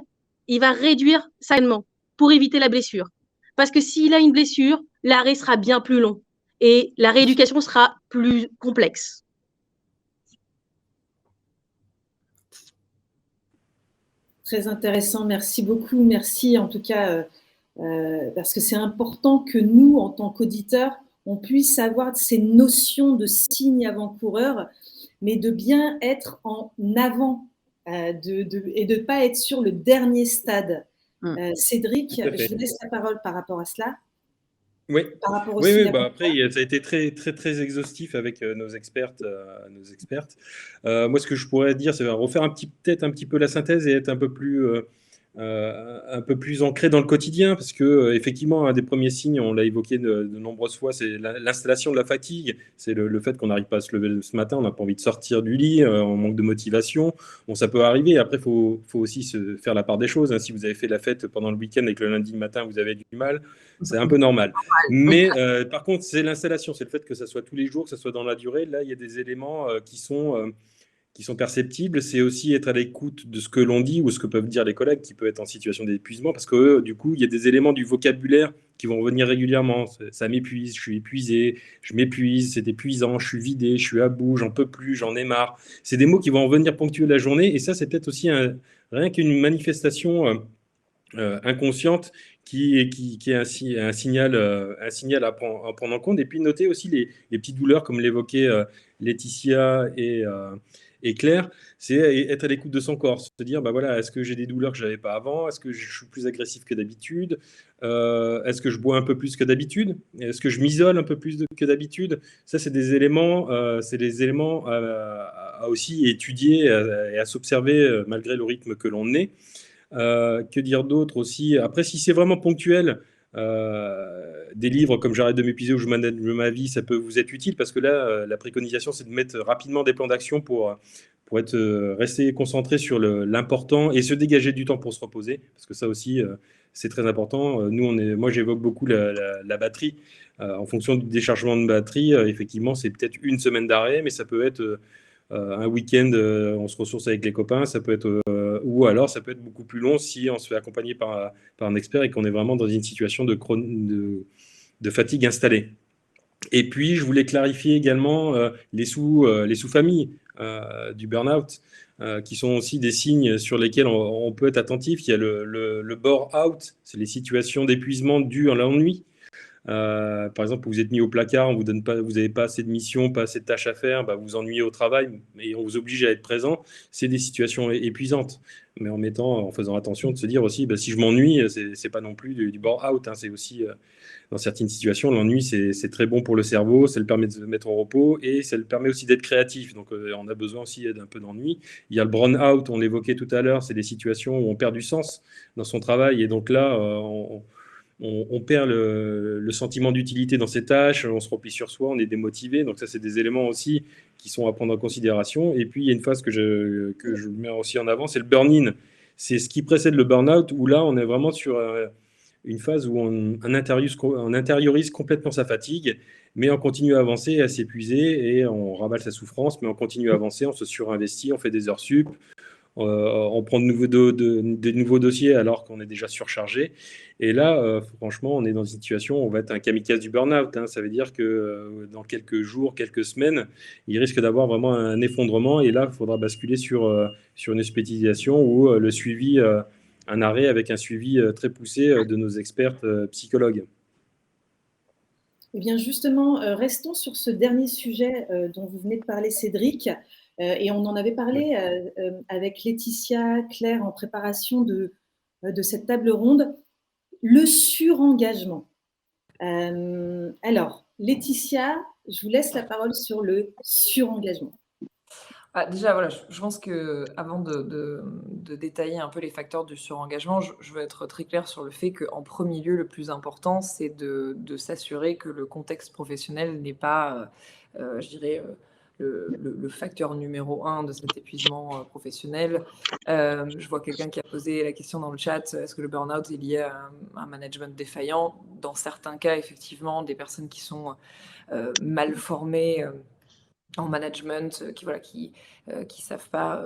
il va réduire sa entraînement pour éviter la blessure. Parce que s'il a une blessure, l'arrêt sera bien plus long et la rééducation sera plus complexe. Très intéressant, merci beaucoup. Merci en tout cas, parce que c'est important que nous, en tant qu'auditeurs, on puisse avoir ces notions de signes avant-coureurs, mais de bien être en avant et de ne pas être sur le dernier stade. Cédric, je vous laisse la parole par rapport à cela. Oui, par rapport au oui, bah après, ça a été très, très, très exhaustif avec nos expertes. Moi, ce que je pourrais dire, c'est refaire peut-être un petit peu la synthèse et être un peu plus ancré dans le quotidien, parce que effectivement, un des premiers signes, on l'a évoqué de nombreuses fois, c'est l'installation de la fatigue. C'est le fait qu'on n'arrive pas à se lever ce matin, on n'a pas envie de sortir du lit, on manque de motivation. Bon, ça peut arriver. Après, il faut aussi se faire la part des choses, hein. Si vous avez fait la fête pendant le week-end et que le lundi matin, vous avez du mal, c'est un peu normal. Mais par contre, c'est l'installation, c'est le fait que ça soit tous les jours, que ça soit dans la durée. Là, il y a des éléments qui sont perceptibles. C'est aussi être à l'écoute de ce que l'on dit ou ce que peuvent dire les collègues qui peuvent être en situation d'épuisement, parce que du coup, il y a des éléments du vocabulaire qui vont revenir régulièrement. Ça m'épuise, je suis épuisé, je m'épuise, c'est épuisant, je suis vidé, je suis à bout, j'en peux plus, j'en ai marre. C'est des mots qui vont revenir ponctuer la journée, et ça, c'est peut-être aussi rien qu'une manifestation inconsciente qui est un signal à prendre en compte. Et puis noter aussi les petites douleurs, comme l'évoquaient Laetitia et Claire, c'est être à l'écoute de son corps, se dire, bah voilà, est-ce que j'ai des douleurs que je n'avais pas avant, est-ce que je suis plus agressif que d'habitude, est-ce que je bois un peu plus que d'habitude, est-ce que je m'isole un peu plus que d'habitude. Ça, c'est des éléments à aussi étudier et à s'observer malgré le rythme que l'on est. Que dire d'autre aussi? Après, si c'est vraiment ponctuel, des livres comme J'arrête de m'épuiser ou Je manage ma vie, ça peut vous être utile, parce que là, la préconisation, c'est de mettre rapidement des plans d'action pour rester concentré sur l'important et se dégager du temps pour se reposer, parce que ça aussi, c'est très important. Moi, j'évoque beaucoup la batterie. En fonction du déchargement de batterie, effectivement, c'est peut-être une semaine d'arrêt, mais ça peut être un week-end, on se ressource avec les copains, ça peut être, ou alors ça peut être beaucoup plus long si on se fait accompagner par un expert et qu'on est vraiment dans une situation de fatigue installée. Et puis, je voulais clarifier également les sous-familles du burn-out, qui sont aussi des signes sur lesquels on peut être attentif. Il y a le bore-out, c'est les situations d'épuisement dues à l'ennui. Par exemple, vous êtes mis au placard, vous n'avez pas assez de missions, pas assez de tâches à faire, bah, vous ennuyez au travail, et on vous oblige à être présent. C'est des situations épuisantes, mais en faisant attention de se dire aussi, bah, si je m'ennuie, c'est pas non plus du bore-out, hein. C'est aussi, dans certaines situations, l'ennui, c'est très bon pour le cerveau, ça le permet de se mettre au repos, et ça le permet aussi d'être créatif. Donc, on a besoin aussi d'un peu d'ennui. Il y a le burn-out, on l'évoquait tout à l'heure, c'est des situations où on perd du sens dans son travail, et donc là, on perd le sentiment d'utilité dans ses tâches, on se replie sur soi, on est démotivé. Donc ça, c'est des éléments aussi qui sont à prendre en considération. Et puis, il y a une phase que je mets aussi en avant, c'est le burn-in. C'est ce qui précède le burn-out, où là, on est vraiment sur une phase où on intériorise complètement sa fatigue, mais on continue à avancer, à s'épuiser, et on ravale sa souffrance, mais on continue à avancer, on se surinvestit, on fait des heures sup, on prend de nouveaux dossiers alors qu'on est déjà surchargé. Et là, franchement, on est dans une situation où on va être un kamikaze du burn-out, hein. Ça veut dire que dans quelques jours, quelques semaines, il risque d'avoir vraiment un effondrement. Et là, il faudra basculer sur une hospitalisation ou le suivi, un arrêt avec un suivi très poussé de nos expertes psychologues. Eh bien, justement, restons sur ce dernier sujet dont vous venez de parler, Cédric. Et on en avait parlé avec Laetitia, Claire, en préparation de cette table ronde. Le surengagement. Alors, Laetitia, je vous laisse la parole sur le surengagement. Déjà, voilà, je pense qu'avant de détailler un peu les facteurs du surengagement, je veux être très claire sur le fait qu'en premier lieu, le plus important, c'est de s'assurer que le contexte professionnel n'est pas, je dirais, le facteur numéro 1 de cet épuisement professionnel. Je vois quelqu'un qui a posé la question dans le chat, est-ce que le burn-out est lié à un management défaillant? Dans certains cas, effectivement, des personnes qui sont mal formées en management, qui savent pas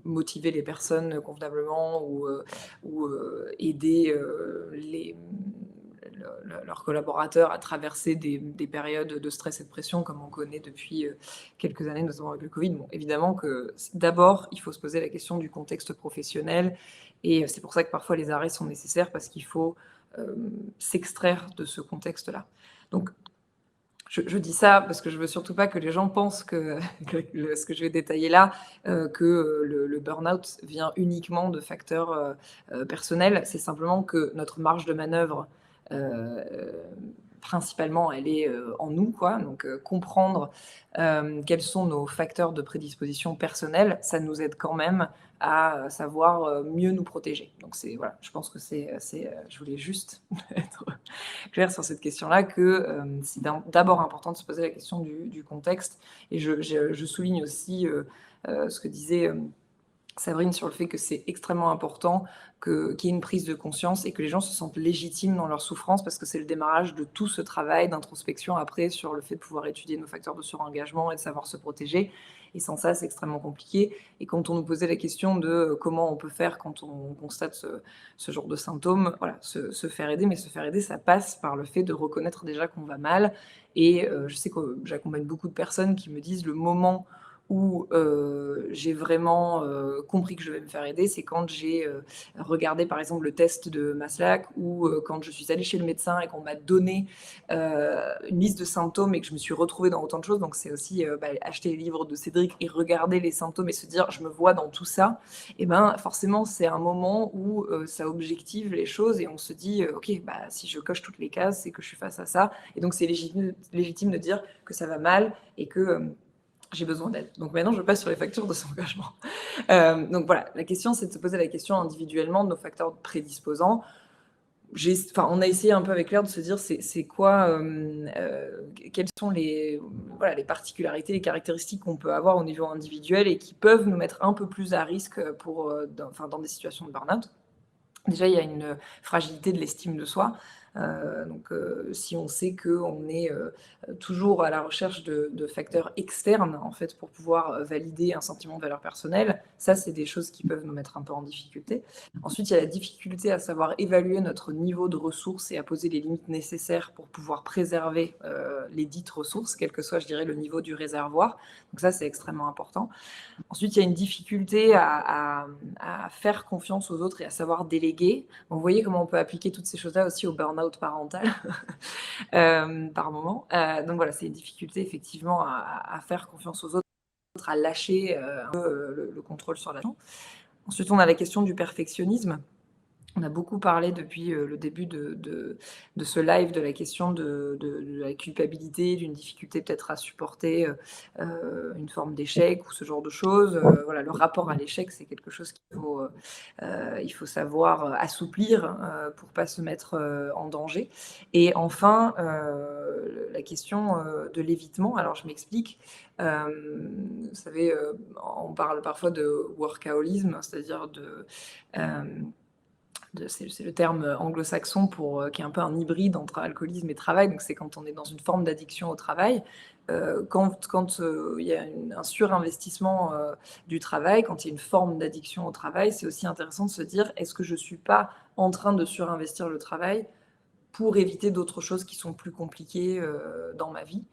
motiver les personnes convenablement ou aider leurs collaborateurs à traverser des périodes de stress et de pression comme on connaît depuis quelques années, notamment avec le Covid. Bon, évidemment que d'abord, il faut se poser la question du contexte professionnel et c'est pour ça que parfois les arrêts sont nécessaires parce qu'il faut s'extraire de ce contexte-là. Donc, je dis ça parce que je veux surtout pas que les gens pensent que ce que je vais détailler là, que le burn-out vient uniquement de facteurs personnels. C'est simplement que notre marge de manœuvre, euh, principalement, elle est en nous, quoi. Donc, comprendre quels sont nos facteurs de prédisposition personnelle, ça nous aide quand même à savoir mieux nous protéger. Donc, voilà, je pense que je voulais juste être clair sur cette question-là, que c'est d'abord important de se poser la question du contexte. Et je souligne aussi ce que disait Sabrine sur le fait que c'est extrêmement important qu'il y ait une prise de conscience et que les gens se sentent légitimes dans leur souffrance parce que c'est le démarrage de tout ce travail d'introspection après sur le fait de pouvoir étudier nos facteurs de surengagement et de savoir se protéger. Et sans ça, c'est extrêmement compliqué. Et quand on nous posait la question de comment on peut faire quand on constate ce genre de symptômes, voilà, se faire aider. Mais se faire aider, ça passe par le fait de reconnaître déjà qu'on va mal. Et je sais que j'accompagne beaucoup de personnes qui me disent le moment où j'ai vraiment compris que je vais me faire aider, c'est quand j'ai regardé par exemple le test de Maslach ou quand je suis allée chez le médecin et qu'on m'a donné une liste de symptômes et que je me suis retrouvée dans autant de choses. Donc c'est aussi acheter les livres de Cédric et regarder les symptômes et se dire je me vois dans tout ça. Et ben forcément c'est un moment où ça objective les choses et on se dit ok, si je coche toutes les cases, c'est que je suis face à ça. Et donc c'est légitime de dire que ça va mal et que j'ai besoin d'aide. Donc maintenant, je passe sur les facteurs de surengagement. Donc voilà, la question, c'est de se poser la question individuellement de nos facteurs prédisposants. On a essayé un peu avec Claire de se dire c'est quoi, quelles sont les particularités, les caractéristiques qu'on peut avoir au niveau individuel et qui peuvent nous mettre un peu plus à risque dans des situations de burn-out. Déjà, il y a une fragilité de l'estime de soi. Si on sait qu'on est toujours à la recherche de facteurs externes en fait, pour pouvoir valider un sentiment de valeur personnelle, ça, c'est des choses qui peuvent nous mettre un peu en difficulté. Ensuite, il y a la difficulté à savoir évaluer notre niveau de ressources et à poser les limites nécessaires pour pouvoir préserver les dites ressources, quel que soit, je dirais, le niveau du réservoir. Donc ça, c'est extrêmement important. Ensuite, il y a une difficulté à faire confiance aux autres et à savoir déléguer. Vous voyez comment on peut appliquer toutes ces choses-là aussi au burn-out parental par moment. Donc voilà, c'est une difficulté effectivement à faire confiance aux autres, à lâcher un peu le contrôle sur l'action. Ensuite, on a la question du perfectionnisme. On a beaucoup parlé depuis le début de ce live de la question de la culpabilité, d'une difficulté peut-être à supporter une forme d'échec ou ce genre de choses. Voilà, le rapport à l'échec, c'est quelque chose il faut savoir assouplir pour pas se mettre en danger. Et enfin, la question de l'évitement. Alors, je m'explique. Vous savez, on parle parfois de workaholisme, c'est-à-dire c'est le terme anglo-saxon qui est un peu un hybride entre alcoolisme et travail. Donc, c'est quand on est dans une forme d'addiction au travail. Quand il y a un surinvestissement du travail, quand il y a une forme d'addiction au travail, c'est aussi intéressant de se dire, est-ce que je ne suis pas en train de surinvestir le travail pour éviter d'autres choses qui sont plus compliquées dans ma vie.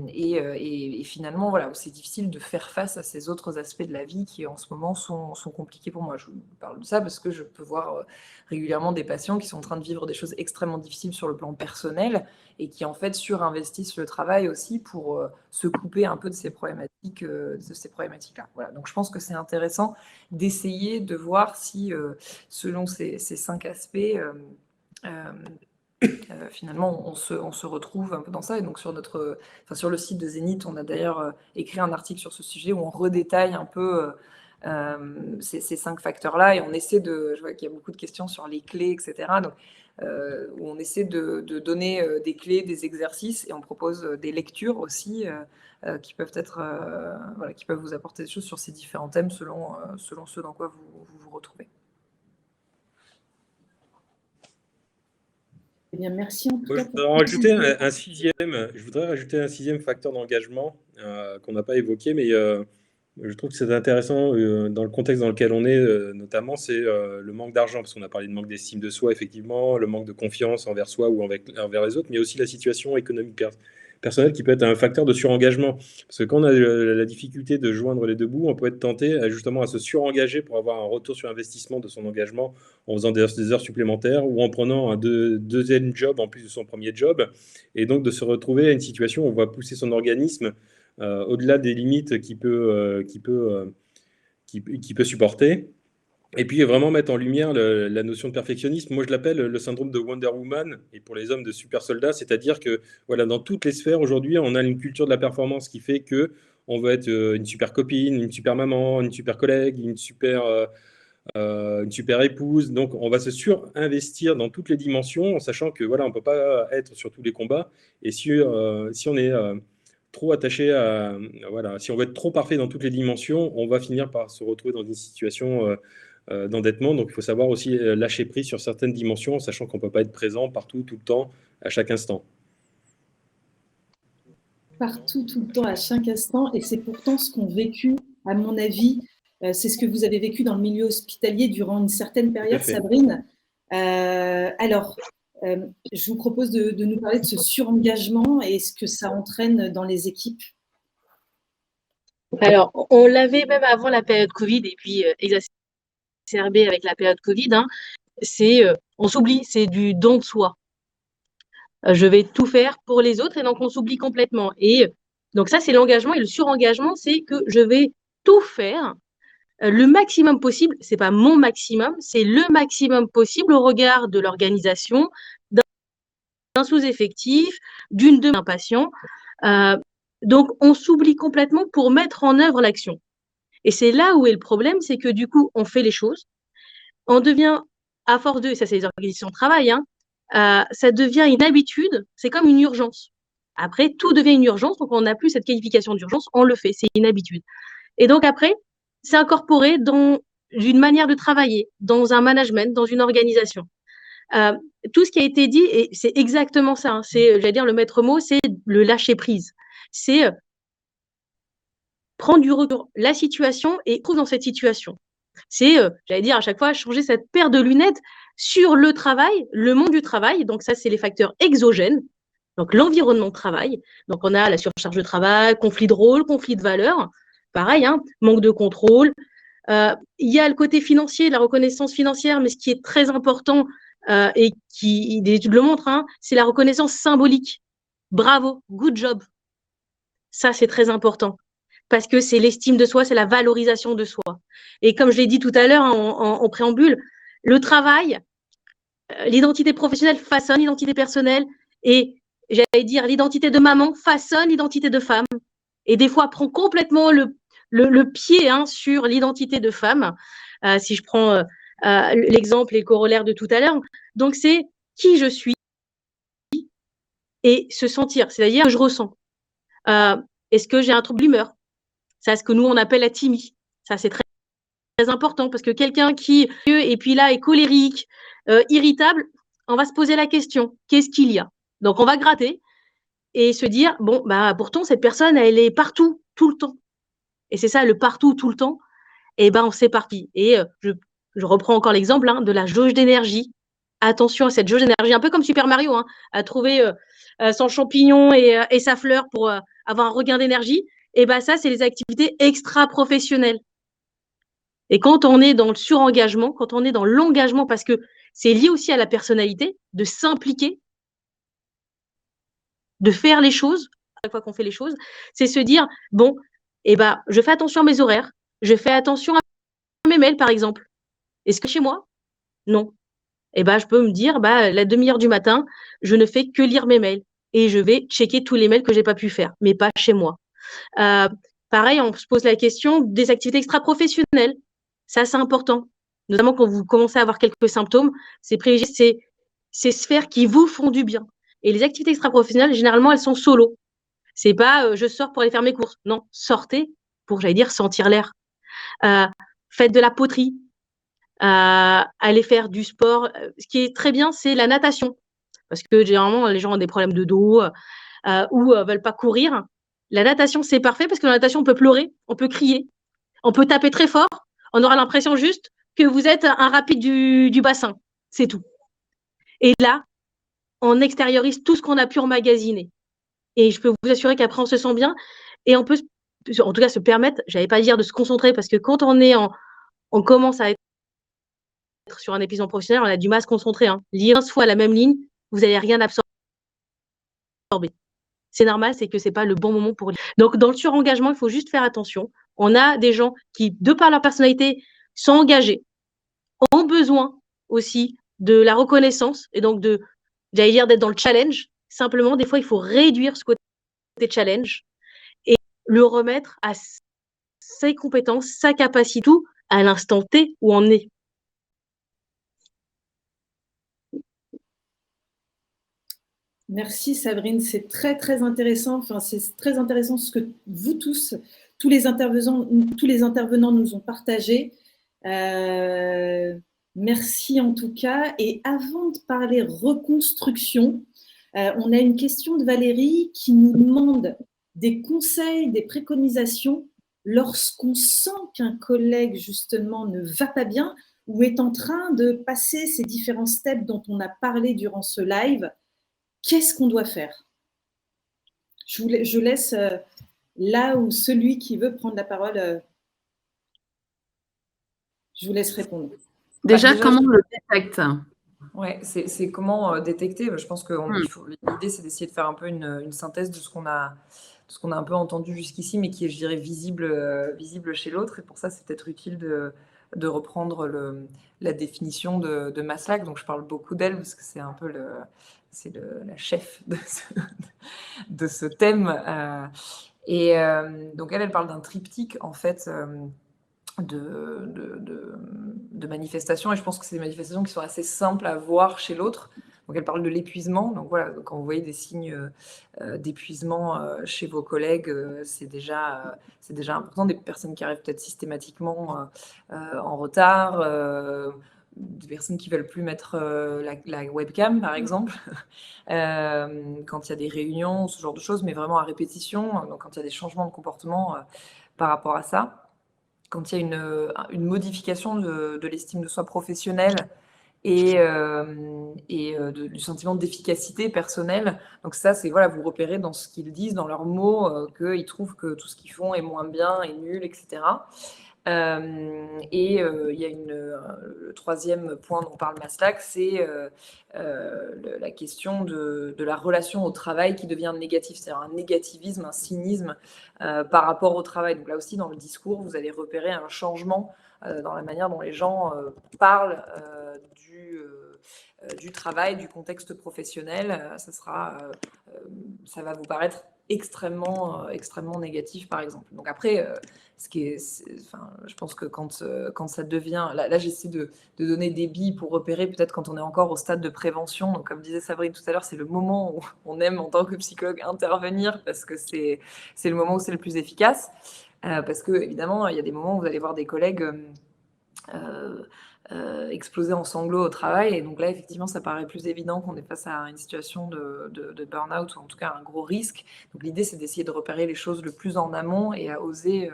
Et finalement, voilà, c'est difficile de faire face à ces autres aspects de la vie qui, en ce moment, sont compliqués pour moi. Je vous parle de ça parce que je peux voir régulièrement des patients qui sont en train de vivre des choses extrêmement difficiles sur le plan personnel et qui, en fait, surinvestissent le travail aussi pour se couper un peu de ces problématiques-là. Voilà. Donc, je pense que c'est intéressant d'essayer de voir si, selon ces 5 aspects, finalement, on se retrouve un peu dans ça. Et donc, sur le site de Zénith, on a d'ailleurs écrit un article sur ce sujet où on redétaille un peu ces 5 facteurs-là. Et on essaie je vois qu'il y a beaucoup de questions sur les clés, etc. Donc, où on essaie de donner des clés, des exercices, et on propose des lectures aussi qui peuvent qui peuvent vous apporter des choses sur ces différents thèmes selon ce dans quoi vous retrouvez. bien, merci en tout Moi, cas je pour voudrais rajouter un sixième facteur d'engagement qu'on n'a pas évoqué, mais je trouve que c'est intéressant dans le contexte dans lequel on est, notamment, c'est le manque d'argent, parce qu'on a parlé de manque d'estime de soi, effectivement, le manque de confiance envers soi ou envers les autres, mais aussi la situation économique personnelle qui peut être un facteur de surengagement. Parce que quand on a la difficulté de joindre les deux bouts, on peut être tenté justement à se surengager pour avoir un retour sur investissement de son engagement en faisant des heures supplémentaires ou en prenant un deuxième job en plus de son premier job, et donc de se retrouver à une situation où on va pousser son organisme au-delà des limites qu'il peut supporter. Et puis vraiment mettre en lumière la notion de perfectionnisme. Moi, je l'appelle le syndrome de Wonder Woman, et pour les hommes de super soldats, c'est-à-dire que voilà, dans toutes les sphères aujourd'hui, on a une culture de la performance qui fait que on veut être une super copine, une super maman, une super collègue, une super épouse. Donc, on va se surinvestir dans toutes les dimensions, en sachant que voilà, on ne peut pas être sur tous les combats. Et si on est trop attaché à voilà, si on veut être trop parfait dans toutes les dimensions, on va finir par se retrouver dans une situation d'endettement. Donc, il faut savoir aussi lâcher prise sur certaines dimensions, en sachant qu'on ne peut pas être présent partout, tout le temps, à chaque instant. Partout, tout le temps, à chaque instant, et c'est pourtant ce qu'ont vécu, à mon avis, c'est ce que vous avez vécu dans le milieu hospitalier durant une certaine période, Sabrine. Alors, je vous propose de nous parler de ce surengagement et ce que ça entraîne dans les équipes. Alors, on l'avait même avant la période Covid et puis exacerbé avec la période Covid. Hein, on s'oublie, c'est du don de soi. Je vais tout faire pour les autres et donc on s'oublie complètement. Et donc ça, c'est l'engagement, et le surengagement, c'est que je vais tout faire le maximum possible. C'est pas mon maximum, c'est le maximum possible au regard de l'organisation, d'un sous-effectif, d'un patient. Donc on s'oublie complètement pour mettre en œuvre l'action. Et c'est là où est le problème, c'est que du coup, on fait les choses, on devient, à force de, ça c'est les organisations de travail, hein, ça devient une habitude, c'est comme une urgence. Après, tout devient une urgence, donc on n'a plus cette qualification d'urgence, on le fait, c'est une habitude. Et donc après, c'est incorporé dans une manière de travailler, dans un management, dans une organisation. Tout ce qui a été dit, et c'est exactement ça, hein, j'allais dire le maître mot, c'est le lâcher prise. C'est prendre du recul la situation et trouve dans cette situation. C'est, j'allais dire à chaque fois, changer cette paire de lunettes sur le travail, le monde du travail. Donc ça, c'est les facteurs exogènes, donc l'environnement de travail. Donc on a la surcharge de travail, conflit de rôle, conflit de valeurs. Pareil, hein, manque de contrôle. Il y a le côté financier, la reconnaissance financière, mais ce qui est très important et qui, des études le montrent, hein, c'est la reconnaissance symbolique. Bravo, good job. Ça, c'est très important. Parce que c'est l'estime de soi, c'est la valorisation de soi. Et comme je l'ai dit tout à l'heure en préambule, le travail, l'identité professionnelle façonne l'identité personnelle, et j'allais dire l'identité de maman façonne l'identité de femme, et des fois prend complètement le pied, hein, sur l'identité de femme, si je prends l'exemple et le corollaire de tout à l'heure. Donc c'est qui je suis et se sentir, c'est-à-dire que je ressens. Est-ce que j'ai un trouble d'humeur? C'est ce que nous, on appelle la thymie. Ça, c'est très, très important, parce que quelqu'un qui, et puis là, est colérique, irritable, on va se poser la question, qu'est-ce qu'il y a? Donc, on va gratter et se dire, bon, bah, pourtant, cette personne, elle est partout, tout le temps. Et c'est ça, le partout, tout le temps. Et ben, on s'éparpille. Et je reprends encore l'exemple, hein, de la jauge d'énergie. Attention à cette jauge d'énergie, un peu comme Super Mario, hein, à trouver son champignon et sa fleur pour avoir un regain d'énergie. Et ben ça, c'est les activités extra-professionnelles. Et quand on est dans le surengagement, quand on est dans l'engagement, parce que c'est lié aussi à la personnalité, de s'impliquer, de faire les choses, à chaque fois qu'on fait les choses, c'est se dire, bon, eh ben, je fais attention à mes horaires, je fais attention à mes mails, par exemple. Est-ce que chez moi? Non. Eh ben, je peux me dire, bah, la demi-heure du matin, je ne fais que lire mes mails et je vais checker tous les mails que j'ai pas pu faire, mais pas chez moi. Pareil, on se pose la question des activités extra-professionnelles. Ça, c'est important. Notamment quand vous commencez à avoir quelques symptômes, c'est privilégier ces sphères qui vous font du bien. Et les activités extra-professionnelles, généralement, elles sont solo. C'est pas je sors pour aller faire mes courses. Non, sortez pour, j'allais dire, sentir l'air. Faites de la poterie. Aller faire du sport. Ce qui est très bien, c'est la natation. parce que généralement, les gens ont des problèmes de dos ou veulent pas courir. La natation, c'est parfait parce que la natation, on peut pleurer, on peut crier, on peut taper très fort. On aura l'impression juste que vous êtes un rapide du bassin. C'est tout. Et là, on extériorise tout ce qu'on a pu emmagasiner. Et je peux vous assurer qu'après, on se sent bien et on peut, en tout cas, se permettre, j'allais pas dire de se concentrer, parce que quand on commence à être sur un épuisement professionnel, on a du mal à se concentrer. Lire 15 fois la même ligne, vous n'allez rien absorber. C'est normal, c'est que c'est pas le bon moment pour lire. Donc, dans le surengagement, il faut juste faire attention. On a des gens qui, de par leur personnalité, sont engagés, ont besoin aussi de la reconnaissance et donc j'allais dire, d'être dans le challenge. Simplement, des fois, il faut réduire ce côté challenge et le remettre à ses compétences, sa capacité, tout à l'instant T où on est. Merci Sabrine, c'est très très intéressant. Enfin, c'est très intéressant ce que vous tous les intervenants nous ont partagé. Merci en tout cas. Et avant de parler reconstruction, on a une question de Valérie qui nous demande des conseils, des préconisations lorsqu'on sent qu'un collègue justement ne va pas bien ou est en train de passer ces différents steps dont on a parlé durant ce live. Qu'est-ce qu'on doit faire? Je laisse là où celui qui veut prendre la parole, je vous laisse répondre. Déjà comment on le détecte? Ouais, c'est comment détecter. Je pense que l'idée, c'est d'essayer de faire un peu une synthèse de ce qu'on a un peu entendu jusqu'ici, mais qui est, je dirais, visible chez l'autre. Et pour ça, c'est peut-être utile de reprendre la définition de Maslach. Donc, je parle beaucoup d'elle parce que c'est un peu la chef de ce thème. Donc, elle parle d'un triptyque, en fait, de manifestations, et je pense que c'est des manifestations qui sont assez simples à voir chez l'autre. Donc elle parle de l'épuisement. Donc voilà, quand vous voyez des signes d'épuisement chez vos collègues, c'est déjà important. Des personnes qui arrivent peut-être systématiquement en retard, des personnes qui veulent plus mettre la webcam, par exemple, quand il y a des réunions, ce genre de choses, mais vraiment à répétition. Donc quand il y a des changements de comportement par rapport à ça. Quand il y a une modification de l'estime de soi professionnelle et du sentiment d'efficacité personnelle. Donc ça, c'est voilà, vous repérez dans ce qu'ils disent, dans leurs mots, qu'ils trouvent que tout ce qu'ils font est moins bien, est nul, etc. Il y a le troisième point dont parle Maslach, c'est la question de la relation au travail qui devient négative, c'est-à-dire un négativisme, un cynisme par rapport au travail. Donc là aussi, dans le discours, vous allez repérer un changement dans la manière dont les gens parlent du travail, du contexte professionnel. Ça va vous paraître extrêmement négatif, par exemple. Donc après, je pense que quand ça devient... Là j'essaie de donner des billes pour repérer, peut-être quand on est encore au stade de prévention. Donc comme disait Sabrine tout à l'heure, c'est le moment où on aime en tant que psychologue intervenir, parce que c'est le moment où c'est le plus efficace. Parce que évidemment, il y a des moments où vous allez voir des collègues exploser en sanglots au travail, et donc là effectivement ça paraît plus évident qu'on est face à une situation de burn-out, ou en tout cas un gros risque. Donc l'idée, c'est d'essayer de repérer les choses le plus en amont et à oser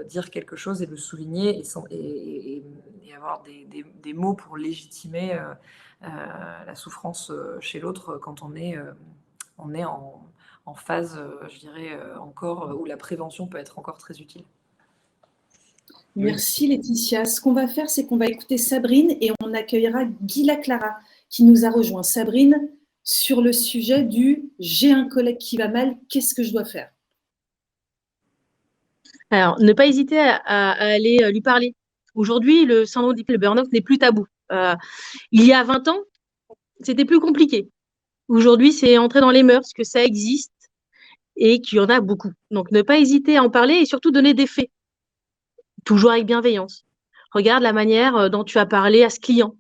dire quelque chose et le souligner, et avoir des mots pour légitimer la souffrance chez l'autre quand on est en phase, je dirais, encore où la prévention peut être encore très utile. Merci Laetitia. Ce qu'on va faire, c'est qu'on va écouter Sabrine et on accueillera Guilla Clara qui nous a rejoint. Sabrine, sur le sujet du « j'ai un collègue qui va mal, qu'est-ce que je dois faire ?» Alors, ne pas hésiter à aller lui parler. Aujourd'hui, le syndrome le burn-out n'est plus tabou. Il y a 20 ans, c'était plus compliqué. Aujourd'hui, c'est entré dans les mœurs que ça existe et qu'il y en a beaucoup. Donc, ne pas hésiter à en parler et surtout donner des faits. Toujours avec bienveillance. Regarde la manière dont tu as parlé à ce client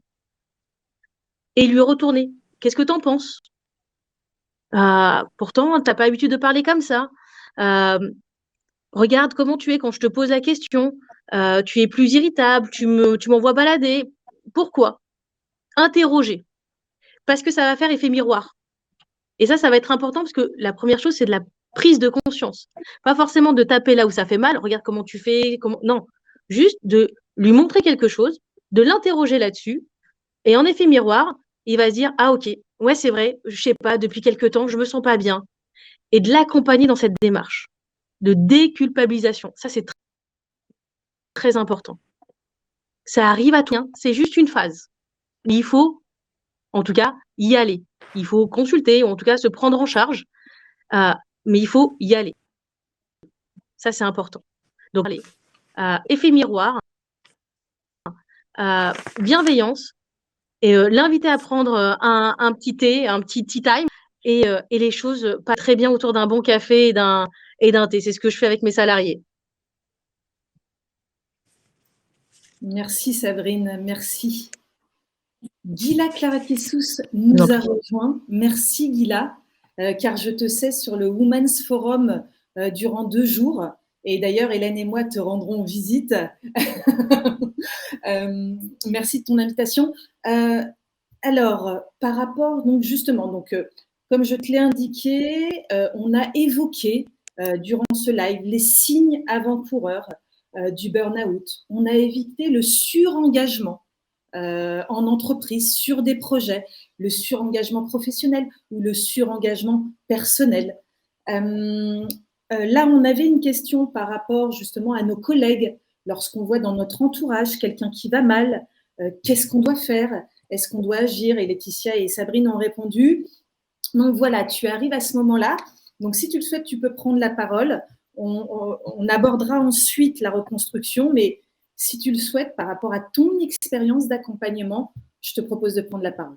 et lui retourner. Qu'est-ce que tu en penses? Pourtant, tu n'as pas l'habitude de parler comme ça. Regarde comment tu es quand je te pose la question. Tu es plus irritable, tu m'envoies balader. Pourquoi? Interroger. parce que ça va faire effet miroir. Et ça va être important parce que la première chose, c'est de la prise de conscience. Pas forcément de taper là où ça fait mal, regarde comment tu fais, non. Juste de lui montrer quelque chose, de l'interroger là-dessus, et en effet miroir, il va se dire, ah ok, ouais c'est vrai, je sais pas, depuis quelque temps, je me sens pas bien. Et de l'accompagner dans cette démarche de déculpabilisation. Ça, c'est très important. Ça arrive à tout, hein, c'est juste une phase. Mais il faut, en tout cas, y aller. Il faut consulter, ou en tout cas se prendre en charge, mais il faut y aller. Ça, c'est important. Donc, allez, effet miroir, bienveillance, et l'inviter à prendre un petit thé, un petit tea time, et les choses pas très bien autour d'un bon café et d'un thé. C'est ce que je fais avec mes salariés. Merci Sabrine, merci. Gila Clarakissous nous a rejoint. Merci Gila, car je te sais sur le Women's Forum durant 2 jours. Et d'ailleurs, Hélène et moi te rendrons visite. Merci de ton invitation. Alors, par rapport, donc justement, comme je te l'ai indiqué, on a évoqué durant ce live les signes avant-coureurs du burn-out. On a évité le surengagement en entreprise sur des projets, le surengagement professionnel ou le surengagement personnel. Là, on avait une question par rapport justement à nos collègues. Lorsqu'on voit dans notre entourage quelqu'un qui va mal, qu'est-ce qu'on doit faire? Est-ce qu'on doit agir? Et Laetitia et Sabrine ont répondu. Donc voilà, tu arrives à ce moment-là. Donc si tu le souhaites, tu peux prendre la parole. On abordera ensuite la reconstruction, mais si tu le souhaites, par rapport à ton expérience d'accompagnement, je te propose de prendre la parole.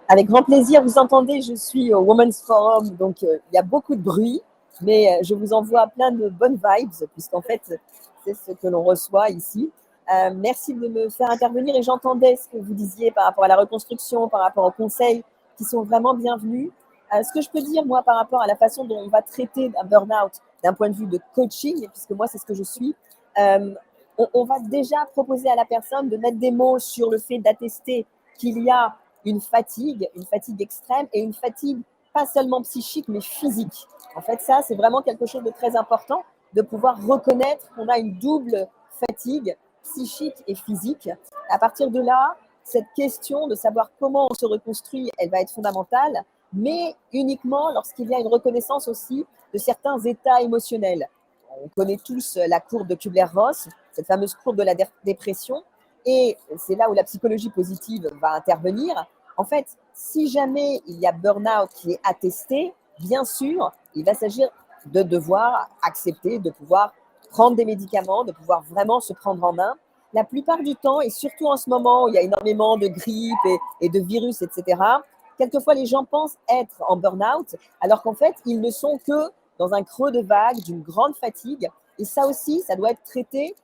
Avec grand plaisir, vous entendez, je suis au Women's Forum, donc il y a beaucoup de bruit, mais je vous envoie plein de bonnes vibes, puisqu'en fait, c'est ce que l'on reçoit ici. Merci de me faire intervenir et j'entendais ce que vous disiez par rapport à la reconstruction, par rapport aux conseils qui sont vraiment bienvenus. Ce que je peux dire, moi, par rapport à la façon dont on va traiter un burn-out d'un point de vue de coaching, puisque moi, c'est ce que je suis, on va déjà proposer à la personne de mettre des mots sur le fait d'attester qu'il y a une fatigue extrême et une fatigue pas seulement psychique, mais physique. En fait, ça, c'est vraiment quelque chose de très important, de pouvoir reconnaître qu'on a une double fatigue psychique et physique. À partir de là, cette question de savoir comment on se reconstruit, elle va être fondamentale, mais uniquement lorsqu'il y a une reconnaissance aussi de certains états émotionnels. On connaît tous la courbe de Kubler-Ross, cette fameuse courbe de la dépression, et c'est là où la psychologie positive va intervenir. En fait, si jamais il y a burn-out qui est attesté, bien sûr, il va s'agir de devoir accepter, de pouvoir prendre des médicaments, de pouvoir vraiment se prendre en main. La plupart du temps, et surtout en ce moment où il y a énormément de grippe et de virus, etc., quelquefois les gens pensent être en burn-out, alors qu'en fait, ils ne sont que dans un creux de vague, d'une grande fatigue. Et ça aussi, ça doit être traité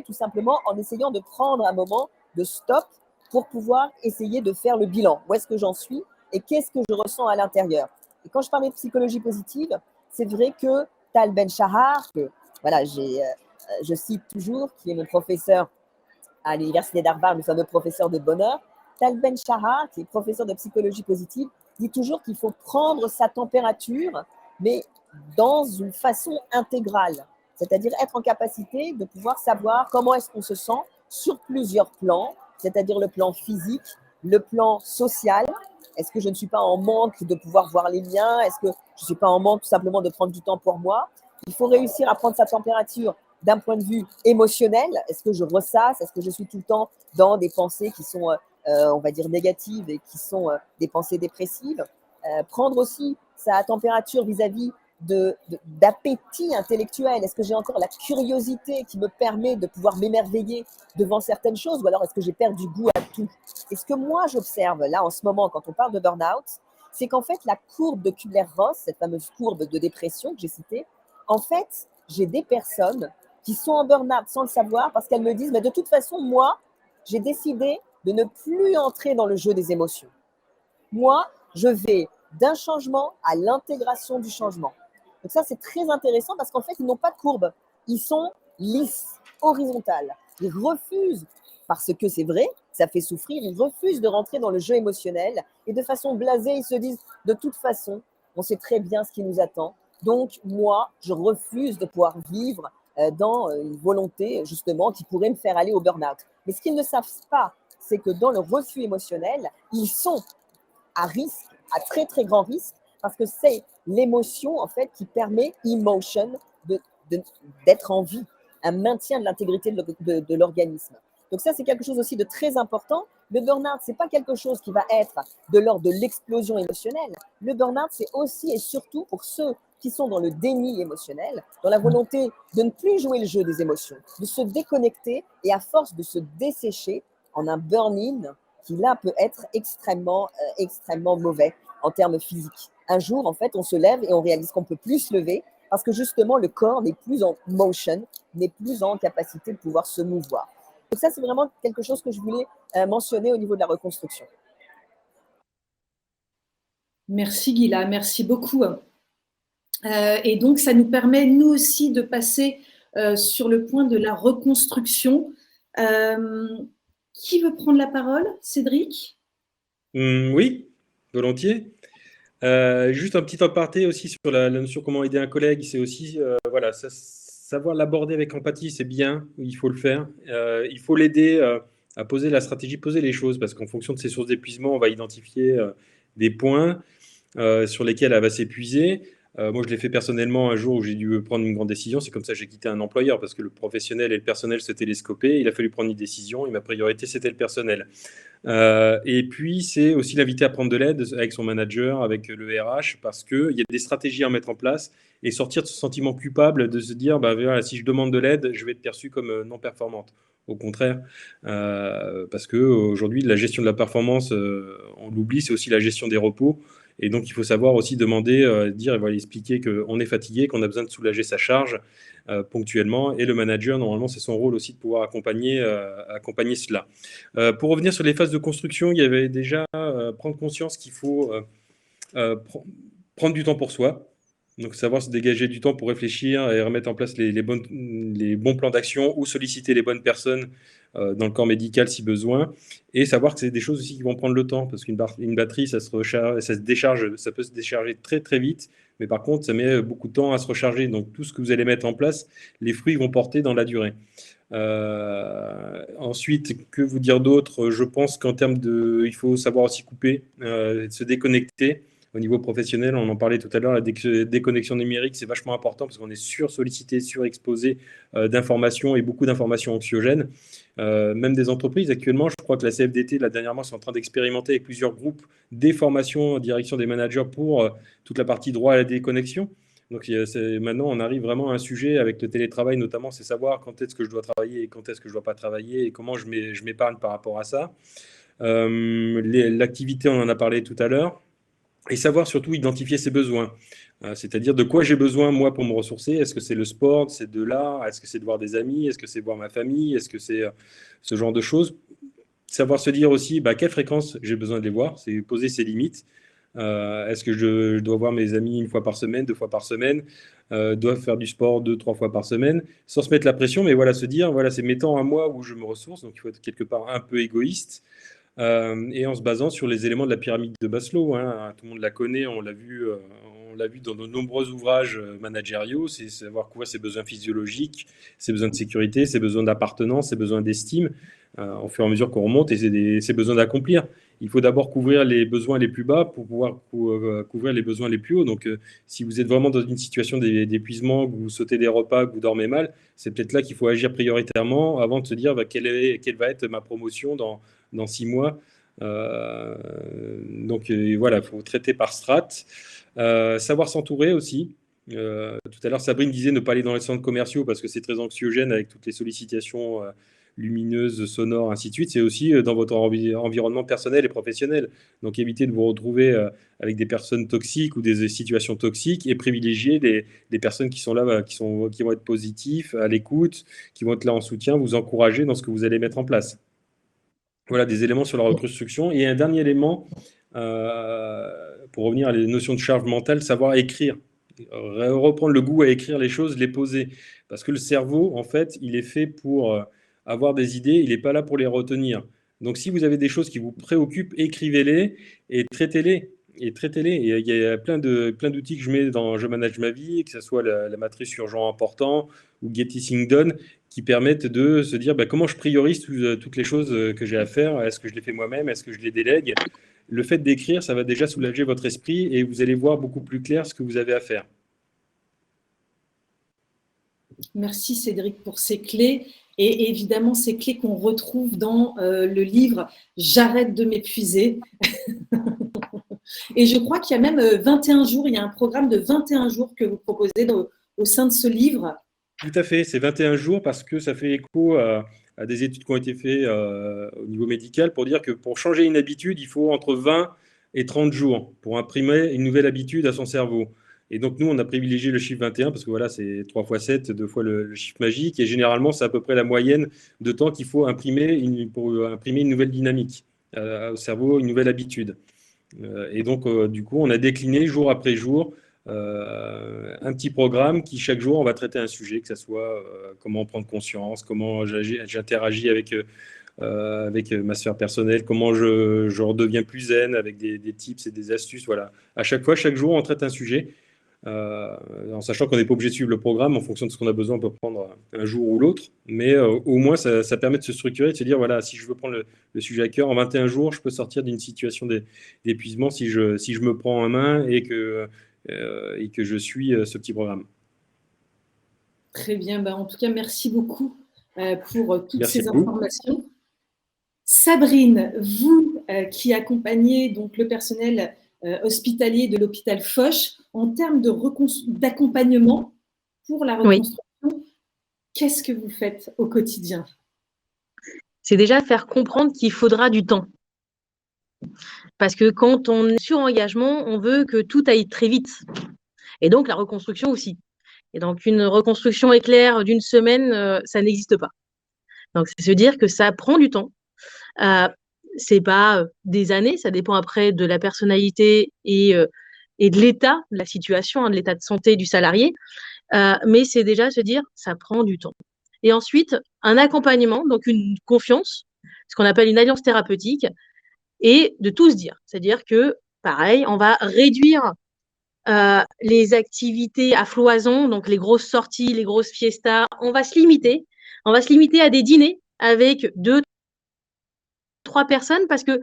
tout simplement en essayant de prendre un moment de stop pour pouvoir essayer de faire le bilan. Où est-ce que j'en suis et qu'est-ce que je ressens à l'intérieur? Et quand je parlais de psychologie positive, c'est vrai que Tal Ben-Shahar, que voilà, je cite toujours, qui est mon professeur à l'université d'Harvard, le fameux professeur de bonheur, Tal Ben-Shahar, qui est professeur de psychologie positive, dit toujours qu'il faut prendre sa température, mais dans une façon intégrale, c'est-à-dire être en capacité de pouvoir savoir comment est-ce qu'on se sent sur plusieurs plans, c'est-à-dire le plan physique, le plan social. Est-ce que je ne suis pas en manque de pouvoir voir les miens? Est-ce que je ne suis pas en manque tout simplement de prendre du temps pour moi? Il faut réussir à prendre sa température d'un point de vue émotionnel. Est-ce que je ressasse? Est-ce que je suis tout le temps dans des pensées qui sont, on va dire, négatives et qui sont des pensées dépressives? Prendre aussi sa température vis-à-vis d'appétit intellectuel. Est-ce que j'ai encore la curiosité qui me permet de pouvoir m'émerveiller devant certaines choses, ou alors est-ce que j'ai perdu goût à tout? Et ce que moi j'observe là en ce moment quand on parle de burn-out, c'est qu'en fait la courbe de Kubler-Ross, cette fameuse courbe de dépression que j'ai citée, en fait j'ai des personnes qui sont en burn-out sans le savoir parce qu'elles me disent mais de toute façon moi j'ai décidé de ne plus entrer dans le jeu des émotions. Moi je vais d'un changement à l'intégration du changement. Donc ça, c'est très intéressant parce qu'en fait, ils n'ont pas de courbe. Ils sont lisses, horizontales. Ils refusent, parce que c'est vrai, ça fait souffrir, ils refusent de rentrer dans le jeu émotionnel et de façon blasée, ils se disent de toute façon, on sait très bien ce qui nous attend. Donc, moi, je refuse de pouvoir vivre dans une volonté, justement, qui pourrait me faire aller au burn-out. Mais ce qu'ils ne savent pas, c'est que dans le refus émotionnel, ils sont à risque, à très, très grand risque, parce que c'est l'émotion, en fait, qui permet emotion d'être en vie, un maintien de l'intégrité de l'organisme. Donc ça, c'est quelque chose aussi de très important. Le burn-out, ce n'est pas quelque chose qui va être de l'ordre de l'explosion émotionnelle. Le burn-out, c'est aussi et surtout pour ceux qui sont dans le déni émotionnel, dans la volonté de ne plus jouer le jeu des émotions, de se déconnecter et à force de se dessécher en un burn-in qui là peut être extrêmement mauvais en termes physiques. Un jour, en fait, on se lève et on réalise qu'on ne peut plus se lever parce que justement, le corps n'est plus en motion, n'est plus en capacité de pouvoir se mouvoir. Donc ça, c'est vraiment quelque chose que je voulais mentionner au niveau de la reconstruction. Merci Gila, merci beaucoup. Et donc, ça nous permet, nous aussi, de passer sur le point de la reconstruction. Qui veut prendre la parole? Cédric? Oui, volontiers. Juste un petit aparté aussi sur la notion comment aider un collègue, c'est aussi voilà, savoir l'aborder avec empathie, c'est bien, il faut le faire. Il faut l'aider à poser la stratégie, poser les choses, parce qu'en fonction de ses sources d'épuisement, on va identifier des points sur lesquels elle va s'épuiser. Moi, je l'ai fait personnellement un jour où j'ai dû prendre une grande décision. C'est comme ça que j'ai quitté un employeur parce que le professionnel et le personnel se télescopaient. Il a fallu prendre une décision et ma priorité, c'était le personnel. Et puis, c'est aussi l'inviter à prendre de l'aide avec son manager, avec le RH, parce qu'il y a des stratégies à mettre en place et sortir de ce sentiment coupable de se dire bah, voilà, si je demande de l'aide, je vais être perçu comme non performante. Au contraire, parce qu'aujourd'hui, la gestion de la performance, on l'oublie, c'est aussi la gestion des repos. Et donc, il faut savoir aussi demander, dire et voilà, expliquer qu'on est fatigué, qu'on a besoin de soulager sa charge ponctuellement. Et le manager, normalement, c'est son rôle aussi de pouvoir accompagner cela. Pour revenir sur les phases de construction, il y avait déjà prendre conscience qu'il faut prendre du temps pour soi. Donc, savoir se dégager du temps pour réfléchir et remettre en place les bons plans d'action ou solliciter les bonnes personnes dans le corps médical si besoin. Et savoir que c'est des choses aussi qui vont prendre le temps parce qu'une batterie, ça se décharge, ça peut se décharger très, très vite. Mais par contre, ça met beaucoup de temps à se recharger. Donc, tout ce que vous allez mettre en place, les fruits vont porter dans la durée. Ensuite, que vous dire d'autre? Je pense qu'en termes il faut savoir aussi couper, se déconnecter. Au niveau professionnel, on en parlait tout à l'heure, la déconnexion numérique, c'est vachement important parce qu'on est sursollicité, surexposé d'informations et beaucoup d'informations anxiogènes. Même des entreprises, actuellement, je crois que la CFDT, là, dernièrement, sont en train d'expérimenter avec plusieurs groupes des formations en direction des managers pour toute la partie droit à la déconnexion. Donc maintenant, on arrive vraiment à un sujet avec le télétravail, notamment, c'est savoir quand est-ce que je dois travailler et quand est-ce que je ne dois pas travailler et comment je m'épargne par rapport à ça. L'activité, on en a parlé tout à l'heure. Et savoir surtout identifier ses besoins, c'est-à-dire de quoi j'ai besoin moi pour me ressourcer. Est-ce que c'est le sport, c'est de l'art, est-ce que c'est de voir des amis, est-ce que c'est voir ma famille, est-ce que c'est ce genre de choses. Savoir se dire aussi à quelle fréquence j'ai besoin de les voir, c'est poser ses limites. Est-ce que je dois voir mes amis 1 fois par semaine, 2 fois par semaine, dois faire du sport 2, 3 fois par semaine, sans se mettre la pression, mais voilà, se dire, voilà, c'est mes temps à moi où je me ressource, donc il faut être quelque part un peu égoïste. Et en se basant sur les éléments de la pyramide de Maslow, hein. Tout le monde la connaît, on l'a vu dans de nombreux ouvrages managériaux, c'est savoir couvrir ses besoins physiologiques, ses besoins de sécurité, ses besoins d'appartenance, ses besoins d'estime, au fur et à mesure qu'on remonte, et ses besoins d'accomplir. Il faut d'abord couvrir les besoins les plus bas pour pouvoir couvrir les besoins les plus hauts. Donc, si vous êtes vraiment dans une situation d'épuisement, que vous sautez des repas, que vous dormez mal, c'est peut-être là qu'il faut agir prioritairement avant de se dire quelle va être ma promotion dans 6 mois. Donc voilà, il faut traiter par strate. Savoir s'entourer aussi. Tout à l'heure, Sabrine disait ne pas aller dans les centres commerciaux parce que c'est très anxiogène avec toutes les sollicitations lumineuses, sonores, ainsi de suite. C'est aussi dans votre environnement personnel et professionnel. Donc évitez de vous retrouver avec des personnes toxiques ou des situations toxiques et privilégier les personnes qui sont là, qui vont être positifs, à l'écoute, qui vont être là en soutien, vous encourager dans ce que vous allez mettre en place. Voilà des éléments sur la reconstruction. Et un dernier élément, pour revenir à les notions de charge mentale, savoir écrire. Reprendre le goût à écrire les choses, les poser. Parce que le cerveau, en fait, il est fait pour avoir des idées, il n'est pas là pour les retenir. Donc, si vous avez des choses qui vous préoccupent, écrivez-les et traitez-les. Et traitez-les. Et il y a plein d'outils que je mets dans Je manage ma vie, que ce soit la matrice urgent important ou Getting Things Done, qui permettent de se dire comment je priorise toutes les choses que j'ai à faire. Est-ce que je les fais moi-même? Est-ce que je les délègue? Le fait d'écrire, ça va déjà soulager votre esprit et vous allez voir beaucoup plus clair ce que vous avez à faire. Merci Cédric pour ces clés. Et évidemment, ces clés qu'on retrouve dans le livre « J'arrête de m'épuiser ». Et je crois qu'il y a même 21 jours, il y a un programme de 21 jours que vous proposez au sein de ce livre. Tout à fait, c'est 21 jours parce que ça fait écho à des études qui ont été faites au niveau médical pour dire que pour changer une habitude, il faut entre 20 et 30 jours pour imprimer une nouvelle habitude à son cerveau. Et donc, nous, on a privilégié le chiffre 21 parce que voilà, c'est 3 fois 7, 2 fois le chiffre magique. Et généralement, c'est à peu près la moyenne de temps qu'il faut imprimer pour imprimer une nouvelle dynamique au cerveau, une nouvelle habitude. Et donc, du coup, on a décliné jour après jour un petit programme qui, chaque jour, on va traiter un sujet, que ce soit comment prendre conscience, comment j'interagis avec ma sphère personnelle, comment je redeviens plus zen avec des tips et des astuces. Voilà. À chaque fois, chaque jour, on traite un sujet. En sachant qu'on n'est pas obligé de suivre le programme en fonction de ce qu'on a besoin, on peut prendre un jour ou l'autre, mais au moins ça permet de se structurer, de se dire voilà, si je veux prendre le sujet à cœur, en 21 jours, je peux sortir d'une situation d'épuisement si je me prends en main et que je suis ce petit programme. Très bien, en tout cas, merci beaucoup pour toutes Merci ces informations. Sabrine, vous qui accompagnez donc le personnel hospitalier de l'hôpital Foch, en termes d'accompagnement pour la reconstruction, qu'est-ce que vous faites au quotidien? C'est déjà faire comprendre qu'il faudra du temps. Parce que quand on est sur engagement, on veut que tout aille très vite. Et donc, la reconstruction aussi. Et donc, une reconstruction éclair d'une semaine, ça n'existe pas. Donc, c'est se dire que ça prend du temps. C'est pas des années, ça dépend après de la personnalité et de l'état, de la situation, de l'état de santé du salarié. Mais c'est déjà se dire, ça prend du temps. Et ensuite, un accompagnement, donc une confiance, ce qu'on appelle une alliance thérapeutique, et de tout se dire. C'est-à-dire que, pareil, on va réduire les activités à floison, donc les grosses sorties, les grosses fiestas. On va se limiter à des dîners avec 2, 3 personnes parce que,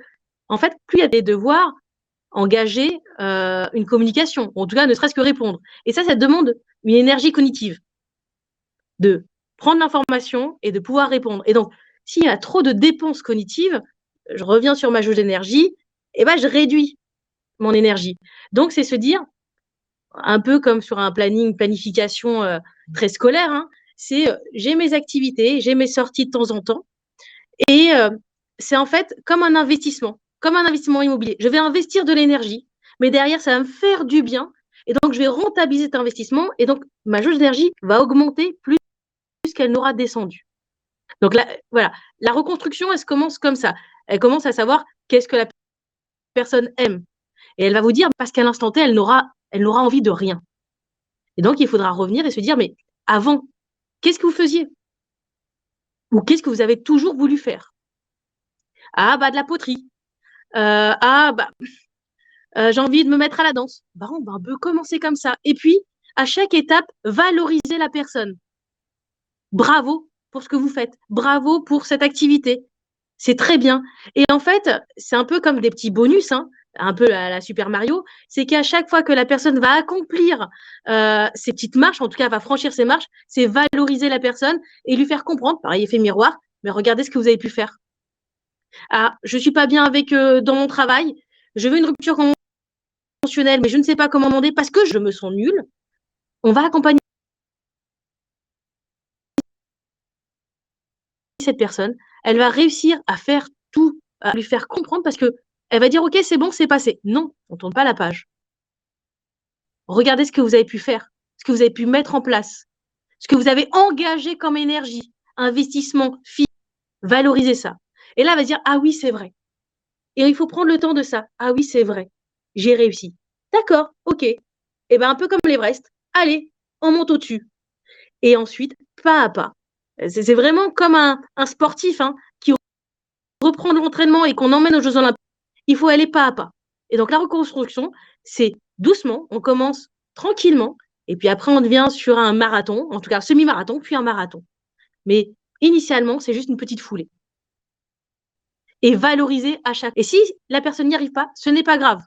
en fait, plus il y a des devoirs, engager une communication, ou en tout cas ne serait-ce que répondre. Et ça demande une énergie cognitive de prendre l'information et de pouvoir répondre. Et donc, s'il y a trop de dépenses cognitives, je reviens sur ma jauge d'énergie, et je réduis mon énergie. Donc, c'est se dire, un peu comme sur un planification très scolaire, hein, c'est j'ai mes activités, j'ai mes sorties de temps en temps, et c'est en fait comme un investissement immobilier. Je vais investir de l'énergie, mais derrière, ça va me faire du bien. Et donc, je vais rentabiliser cet investissement. Et donc, ma jauge d'énergie va augmenter plus qu'elle n'aura descendu. Donc, là, voilà. La reconstruction, elle commence comme ça. Elle commence à savoir qu'est-ce que la personne aime. Et elle va vous dire, parce qu'à l'instant T, elle n'aura envie de rien. Et donc, il faudra revenir et se dire, mais avant, qu'est-ce que vous faisiez? Ou qu'est-ce que vous avez toujours voulu faire? Ah, de la poterie. J'ai envie de me mettre à la danse. On peut commencer comme ça. Et puis, à chaque étape, valoriser la personne. Bravo pour ce que vous faites. Bravo pour cette activité. C'est très bien. Et en fait, c'est un peu comme des petits bonus, hein, un peu à la Super Mario. C'est qu'à chaque fois que la personne va accomplir ses petites marches, en tout cas va franchir ses marches, c'est valoriser la personne et lui faire comprendre, pareil, effet miroir, mais regardez ce que vous avez pu faire. Ah, je suis pas bien avec dans mon travail, je veux une rupture conventionnelle, mais je ne sais pas comment demander parce que je me sens nulle. On va accompagner cette personne. Elle va réussir à faire tout, à lui faire comprendre parce que elle va dire ok, c'est bon, c'est passé. Non, on tourne pas la page. Regardez ce que vous avez pu faire, ce que vous avez pu mettre en place, ce que vous avez engagé comme énergie, investissement, valorisez ça. Et là, elle va dire ah oui, c'est vrai. Et il faut prendre le temps de ça. Ah oui, c'est vrai. J'ai réussi. D'accord, ok. Et un peu comme l'Everest. Allez, on monte au-dessus. Et ensuite, pas à pas. C'est vraiment comme un sportif hein, qui reprendre l'entraînement et qu'on emmène aux Jeux Olympiques, il faut aller pas à pas. Et donc, la reconstruction, c'est doucement, on commence tranquillement, et puis après, on devient sur un marathon, en tout cas semi-marathon, puis un marathon. Mais initialement, c'est juste une petite foulée. Et valoriser à chaque. Et si la personne n'y arrive pas, ce n'est pas grave,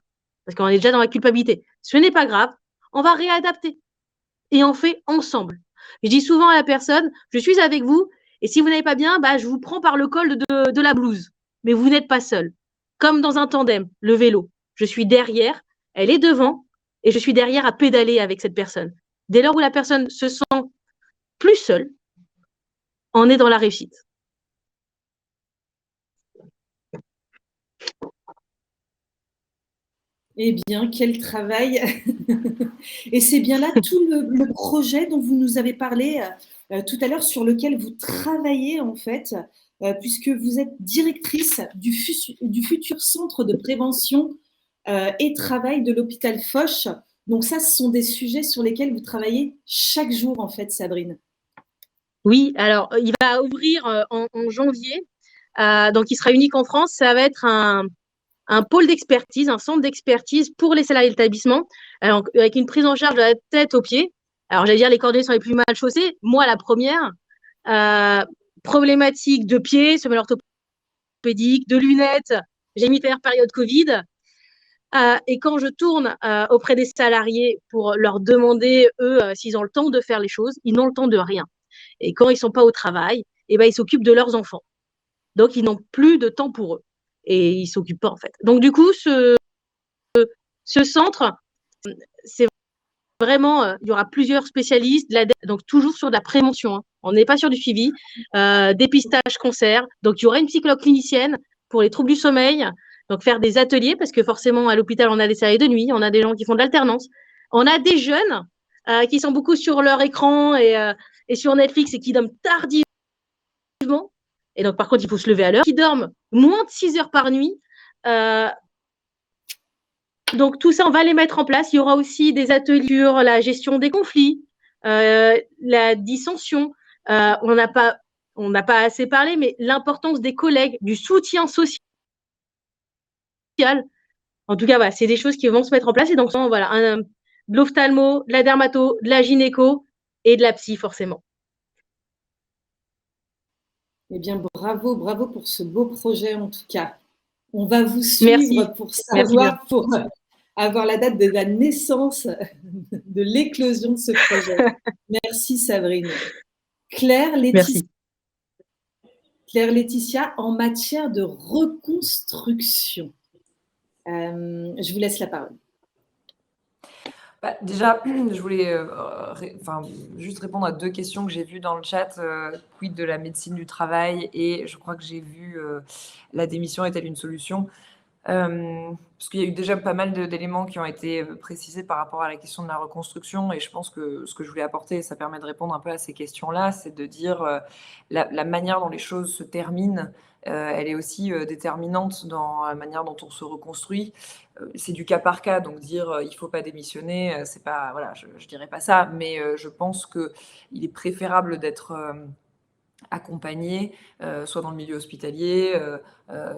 parce qu'on est déjà dans la culpabilité. Ce n'est pas grave, on va réadapter. Et on fait ensemble. Je dis souvent à la personne, je suis avec vous, et si vous n'allez pas bien, bah, je vous prends par le col de la blouse. Mais vous n'êtes pas seul. Comme dans un tandem, le vélo. Je suis derrière, elle est devant, et je suis derrière à pédaler avec cette personne. Dès lors où la personne se sent plus seule, on est dans la réussite. Eh bien, quel travail! Et c'est bien là tout le projet dont vous nous avez parlé tout à l'heure, sur lequel vous travaillez en fait, puisque vous êtes directrice du futur centre de prévention et travail de l'hôpital Foch. Donc ça, ce sont des sujets sur lesquels vous travaillez chaque jour en fait, Sabrine. Oui, alors il va ouvrir en janvier, donc il sera unique en France. Ça va être un pôle d'expertise, un centre d'expertise pour les salariés de l'établissement, avec une prise en charge de la tête aux pieds. Alors, j'allais dire, les cordonniers sont les plus mal chaussés. Moi, la première, problématique de pieds, semelle orthopédique, de lunettes. J'ai mis période Covid. Et quand je tourne auprès des salariés pour leur demander, eux, s'ils ont le temps de faire les choses, ils n'ont le temps de rien. Et quand ils ne sont pas au travail, eh ben, ils s'occupent de leurs enfants. Donc, ils n'ont plus de temps pour eux. Et ils ne s'occupent pas, en fait. Donc, du coup, ce centre, c'est vraiment, il y aura plusieurs spécialistes, donc toujours sur de la prévention. Hein. On n'est pas sur du suivi, dépistage, cancer. Donc, il y aura une psychologue clinicienne pour les troubles du sommeil. Donc, faire des ateliers, parce que forcément, à l'hôpital, on a des salariés de nuit, on a des gens qui font de l'alternance. On a des jeunes qui sont beaucoup sur leur écran et sur Netflix et qui dorment tardivement. Et donc, par contre, il faut se lever à l'heure. Qui dorment moins de 6 heures par nuit. Donc, tout ça, on va les mettre en place. Il y aura aussi des ateliers sur la gestion des conflits, la dissension. On n'a pas assez parlé, mais l'importance des collègues, du soutien social. En tout cas, voilà, c'est des choses qui vont se mettre en place. Et donc, voilà, de l'ophtalmo, de la dermato, de la gynéco et de la psy, forcément. Eh bien, bravo pour ce beau projet, en tout cas. On va vous suivre pour savoir, pour avoir la date de la naissance, de l'éclosion de ce projet. Merci, Sabrine. Claire Laetitia, en matière de reconstruction, je vous laisse la parole. Déjà, je voulais juste répondre à 2 questions que j'ai vues dans le chat. Quid de la médecine du travail, et je crois que j'ai vu la démission est-elle une solution? Parce qu'il y a eu déjà pas mal d'éléments qui ont été précisés par rapport à la question de la reconstruction, et je pense que ce que je voulais apporter, ça permet de répondre un peu à ces questions-là, c'est de dire la manière dont les choses se terminent, elle est aussi déterminante dans la manière dont on se reconstruit. C'est du cas par cas, donc dire il ne faut pas démissionner, c'est pas, voilà, je ne dirais pas ça, mais je pense qu'il est préférable d'être accompagné, soit dans le milieu hospitalier,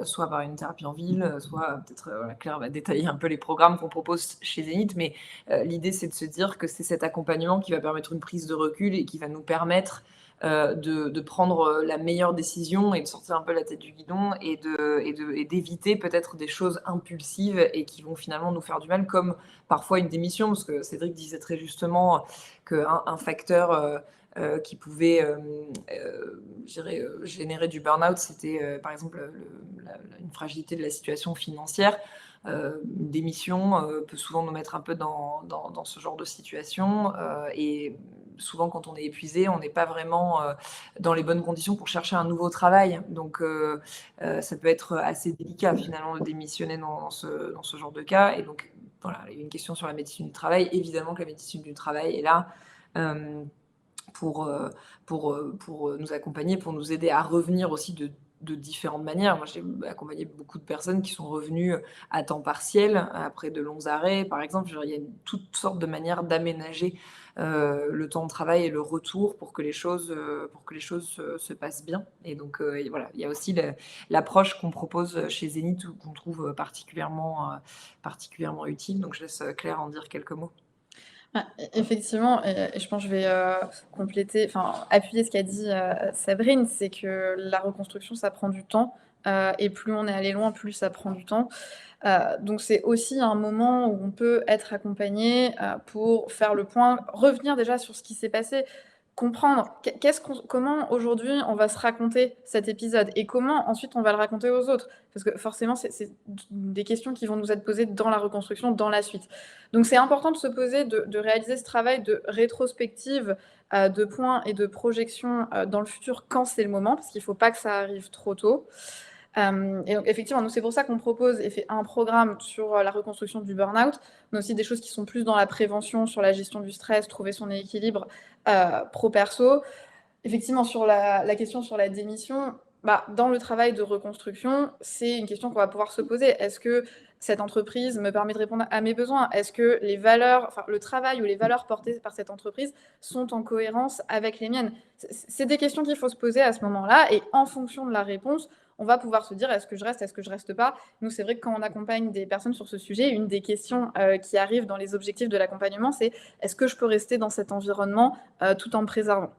soit par une thérapie en ville, soit peut-être, Claire va détailler un peu les programmes qu'on propose chez Zénith, mais l'idée, c'est de se dire que c'est cet accompagnement qui va permettre une prise de recul et qui va nous permettre de prendre la meilleure décision et de sortir un peu la tête du guidon et d'éviter peut-être des choses impulsives et qui vont finalement nous faire du mal, comme parfois une démission, parce que Cédric disait très justement qu'un facteur qui pouvait générer du burn-out, c'était par exemple une fragilité de la situation financière. Une démission peut souvent nous mettre un peu dans ce genre de situation, et souvent quand on est épuisé, on n'est pas vraiment dans les bonnes conditions pour chercher un nouveau travail, donc ça peut être assez délicat finalement de démissionner dans ce genre de cas. Et donc voilà, il y a une question sur la médecine du travail. Évidemment que la médecine du travail est là pour nous accompagner, pour nous aider à revenir aussi de de différentes manières. Moi, j'ai accompagné beaucoup de personnes qui sont revenues à temps partiel après de longs arrêts, par exemple. Il y a toutes sortes de manières d'aménager le temps de travail et le retour pour que les choses se passent bien. Et donc, et voilà, il y a aussi l'approche qu'on propose chez Zénith qu'on trouve particulièrement utile. Donc, je laisse Claire en dire quelques mots. Effectivement, et je pense que je vais appuyer ce qu'a dit Sabrine, c'est que la reconstruction, ça prend du temps, et plus on est allé loin, plus ça prend du temps. Donc c'est aussi un moment où on peut être accompagné pour faire le point, revenir déjà sur ce qui s'est passé, comprendre comment aujourd'hui on va se raconter cet épisode et comment ensuite on va le raconter aux autres. Parce que forcément, c'est des questions qui vont nous être posées dans la reconstruction, dans la suite. Donc c'est important de se poser, de réaliser ce travail de rétrospective, de points et de projection dans le futur quand c'est le moment, parce qu'il ne faut pas que ça arrive trop tôt. Et donc effectivement, nous, c'est pour ça qu'on propose et fait un programme sur la reconstruction du burn-out, mais aussi des choses qui sont plus dans la prévention, sur la gestion du stress, trouver son équilibre pro-perso. Effectivement, sur la question sur la démission, dans le travail de reconstruction, c'est une question qu'on va pouvoir se poser. Est-ce que cette entreprise me permet de répondre à mes besoins? Est-ce que les valeurs, le travail ou les valeurs portées par cette entreprise sont en cohérence avec les miennes? C'est des questions qu'il faut se poser à ce moment-là, et en fonction de la réponse, on va pouvoir se dire est-ce que je reste pas? Nous, c'est vrai que quand on accompagne des personnes sur ce sujet, une des questions qui arrive dans les objectifs de l'accompagnement, c'est est-ce que je peux rester dans cet environnement tout en me préservant?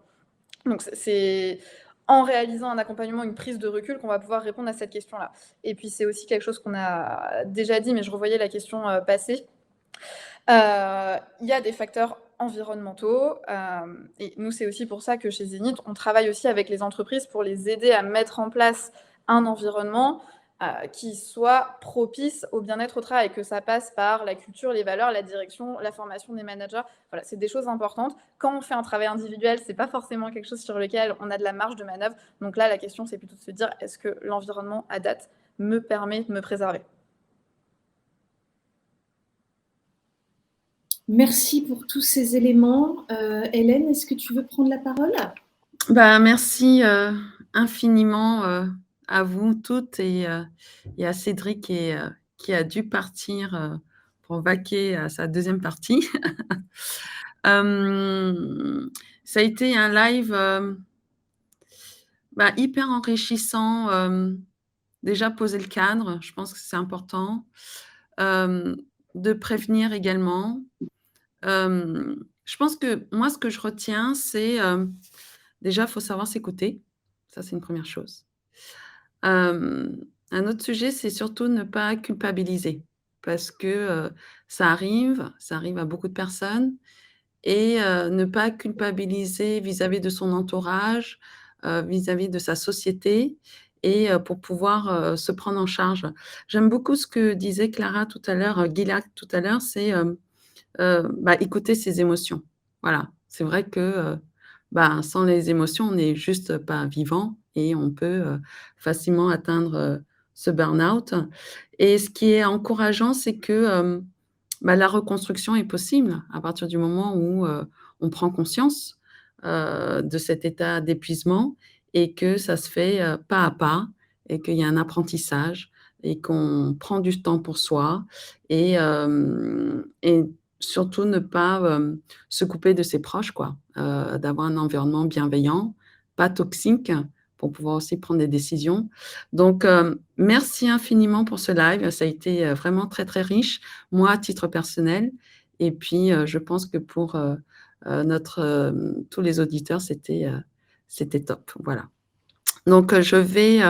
Donc c'est en réalisant un accompagnement, une prise de recul qu'on va pouvoir répondre à cette question-là. Et puis c'est aussi quelque chose qu'on a déjà dit, mais je revoyais la question passée. Il y a des facteurs environnementaux, et nous, c'est aussi pour ça que chez Zénith, on travaille aussi avec les entreprises pour les aider à mettre en place un environnement qui soit propice au bien-être au travail, que ça passe par la culture, les valeurs, la direction, la formation des managers. Voilà, c'est des choses importantes. Quand on fait un travail individuel, c'est pas forcément quelque chose sur lequel on a de la marge de manœuvre. Donc là, la question, c'est plutôt de se dire, est-ce que l'environnement à date me permet de me préserver? Merci pour tous ces éléments. Hélène, est-ce que tu veux prendre la parole? Merci infiniment à vous toutes et à Cédric qui a dû partir pour vaquer à sa deuxième partie. Ça a été un live hyper enrichissant. Déjà poser le cadre, je pense que c'est important. De prévenir également. Je pense que moi, ce que je retiens, c'est déjà, il faut savoir s'écouter. Ça, c'est une première chose. Un autre sujet, c'est surtout ne pas culpabiliser parce que ça arrive à beaucoup de personnes et ne pas culpabiliser vis-à-vis de son entourage, vis-à-vis de sa société et pour pouvoir se prendre en charge. J'aime beaucoup ce que disait Clara tout à l'heure, Gilad tout à l'heure, c'est écouter ses émotions. Voilà, c'est vrai que sans les émotions, on n'est juste pas vivant et on peut facilement atteindre ce burn-out. Et ce qui est encourageant, c'est que la reconstruction est possible à partir du moment où on prend conscience de cet état d'épuisement et que ça se fait pas à pas et qu'il y a un apprentissage et qu'on prend du temps pour soi et surtout ne pas se couper de ses proches, d'avoir un environnement bienveillant, pas toxique, pour pouvoir aussi prendre des décisions. Donc, merci infiniment pour ce live. Ça a été vraiment très, très riche, moi, à titre personnel. Et puis, je pense que pour tous les auditeurs, c'était top. Voilà. Donc, je vais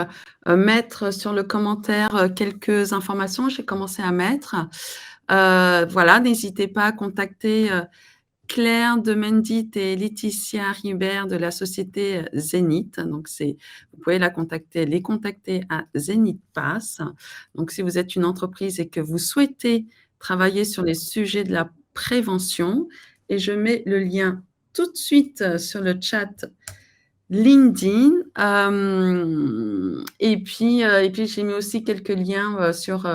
mettre sur le commentaire quelques informations. J'ai commencé à mettre. Voilà, n'hésitez pas à contacter Claire de Mendit et Laetitia Ribert de la société Zénith. Donc, vous pouvez les contacter à Zénith Pass. Donc, si vous êtes une entreprise et que vous souhaitez travailler sur les sujets de la prévention, et je mets le lien tout de suite sur le chat LinkedIn. Et puis j'ai mis aussi quelques liens sur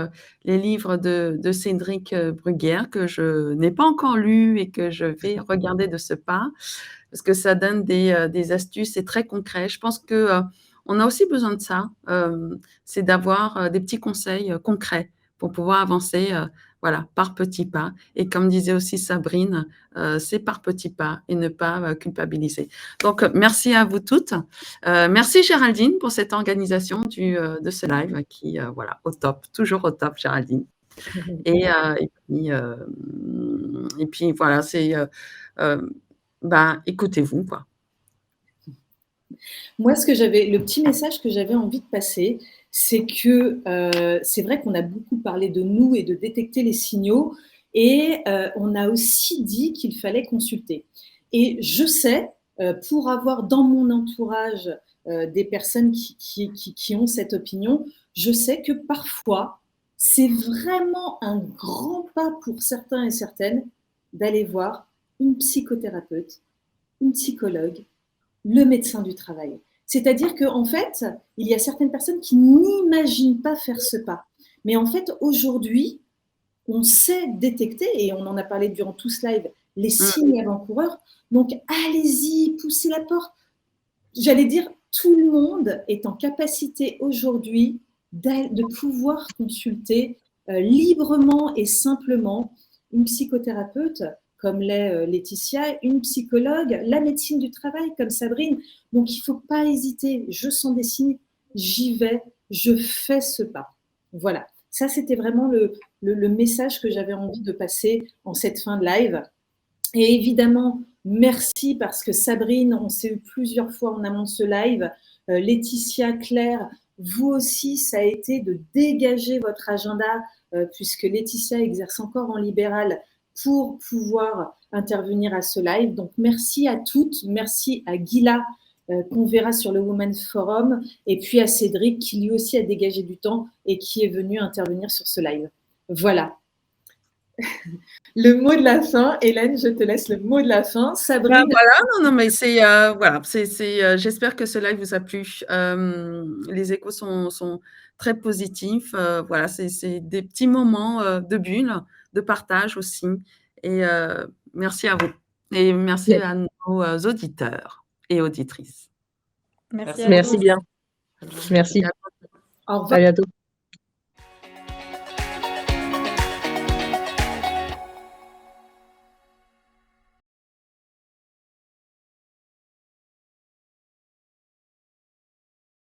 les livres de Cédric Bruguière que je n'ai pas encore lu et que je vais regarder de ce pas parce que ça donne des astuces, c'est très concret. Je pense que on a aussi besoin de ça, c'est d'avoir des petits conseils concrets pour pouvoir avancer voilà, par petits pas. Et comme disait aussi Sabrine, c'est par petits pas et ne pas culpabiliser. Donc, merci à vous toutes. Merci Géraldine pour cette organisation de ce live qui, voilà, au top, toujours au top Géraldine. Et puis voilà, c'est écoutez-vous, quoi. Moi, le petit message que j'avais envie de passer, c'est que c'est vrai qu'on a beaucoup parlé de nous et de détecter les signaux, et on a aussi dit qu'il fallait consulter. Et je sais, pour avoir dans mon entourage des personnes qui ont cette opinion, je sais que parfois, c'est vraiment un grand pas pour certains et certaines d'aller voir une psychothérapeute, une psychologue, le médecin du travail. C'est-à-dire qu'en fait, il y a certaines personnes qui n'imaginent pas faire ce pas. Mais en fait, aujourd'hui, on sait détecter, et on en a parlé durant tout ce live, les signes avant-coureurs. Donc, allez-y, poussez la porte. J'allais dire, tout le monde est en capacité aujourd'hui de pouvoir consulter librement et simplement une psychothérapeute comme l'est Laetitia, une psychologue, la médecine du travail comme Sabrine. Donc, il ne faut pas hésiter. Je sens des signes, j'y vais, je fais ce pas. Voilà. Ça, c'était vraiment le message que j'avais envie de passer en cette fin de live. Et évidemment, merci parce que Sabrine, on s'est eu plusieurs fois en amont de ce live. Laetitia, Claire, vous aussi, ça a été de dégager votre agenda puisque Laetitia exerce encore en libéral pour pouvoir intervenir à ce live. Donc, merci à toutes. Merci à Gila qu'on verra sur le Women's Forum, et puis à Cédric qui lui aussi a dégagé du temps et qui est venu intervenir sur ce live. Voilà. Le mot de la fin, Hélène, je te laisse le mot de la fin. Sabrine. Voilà, non, mais c'est voilà, j'espère que ce live vous a plu. Les échos sont très positifs. Voilà, c'est des petits moments de bulle, de partage aussi. Et merci à vous. Et merci à nos auditeurs et auditrices. Merci bien. Merci. Au revoir. À bientôt.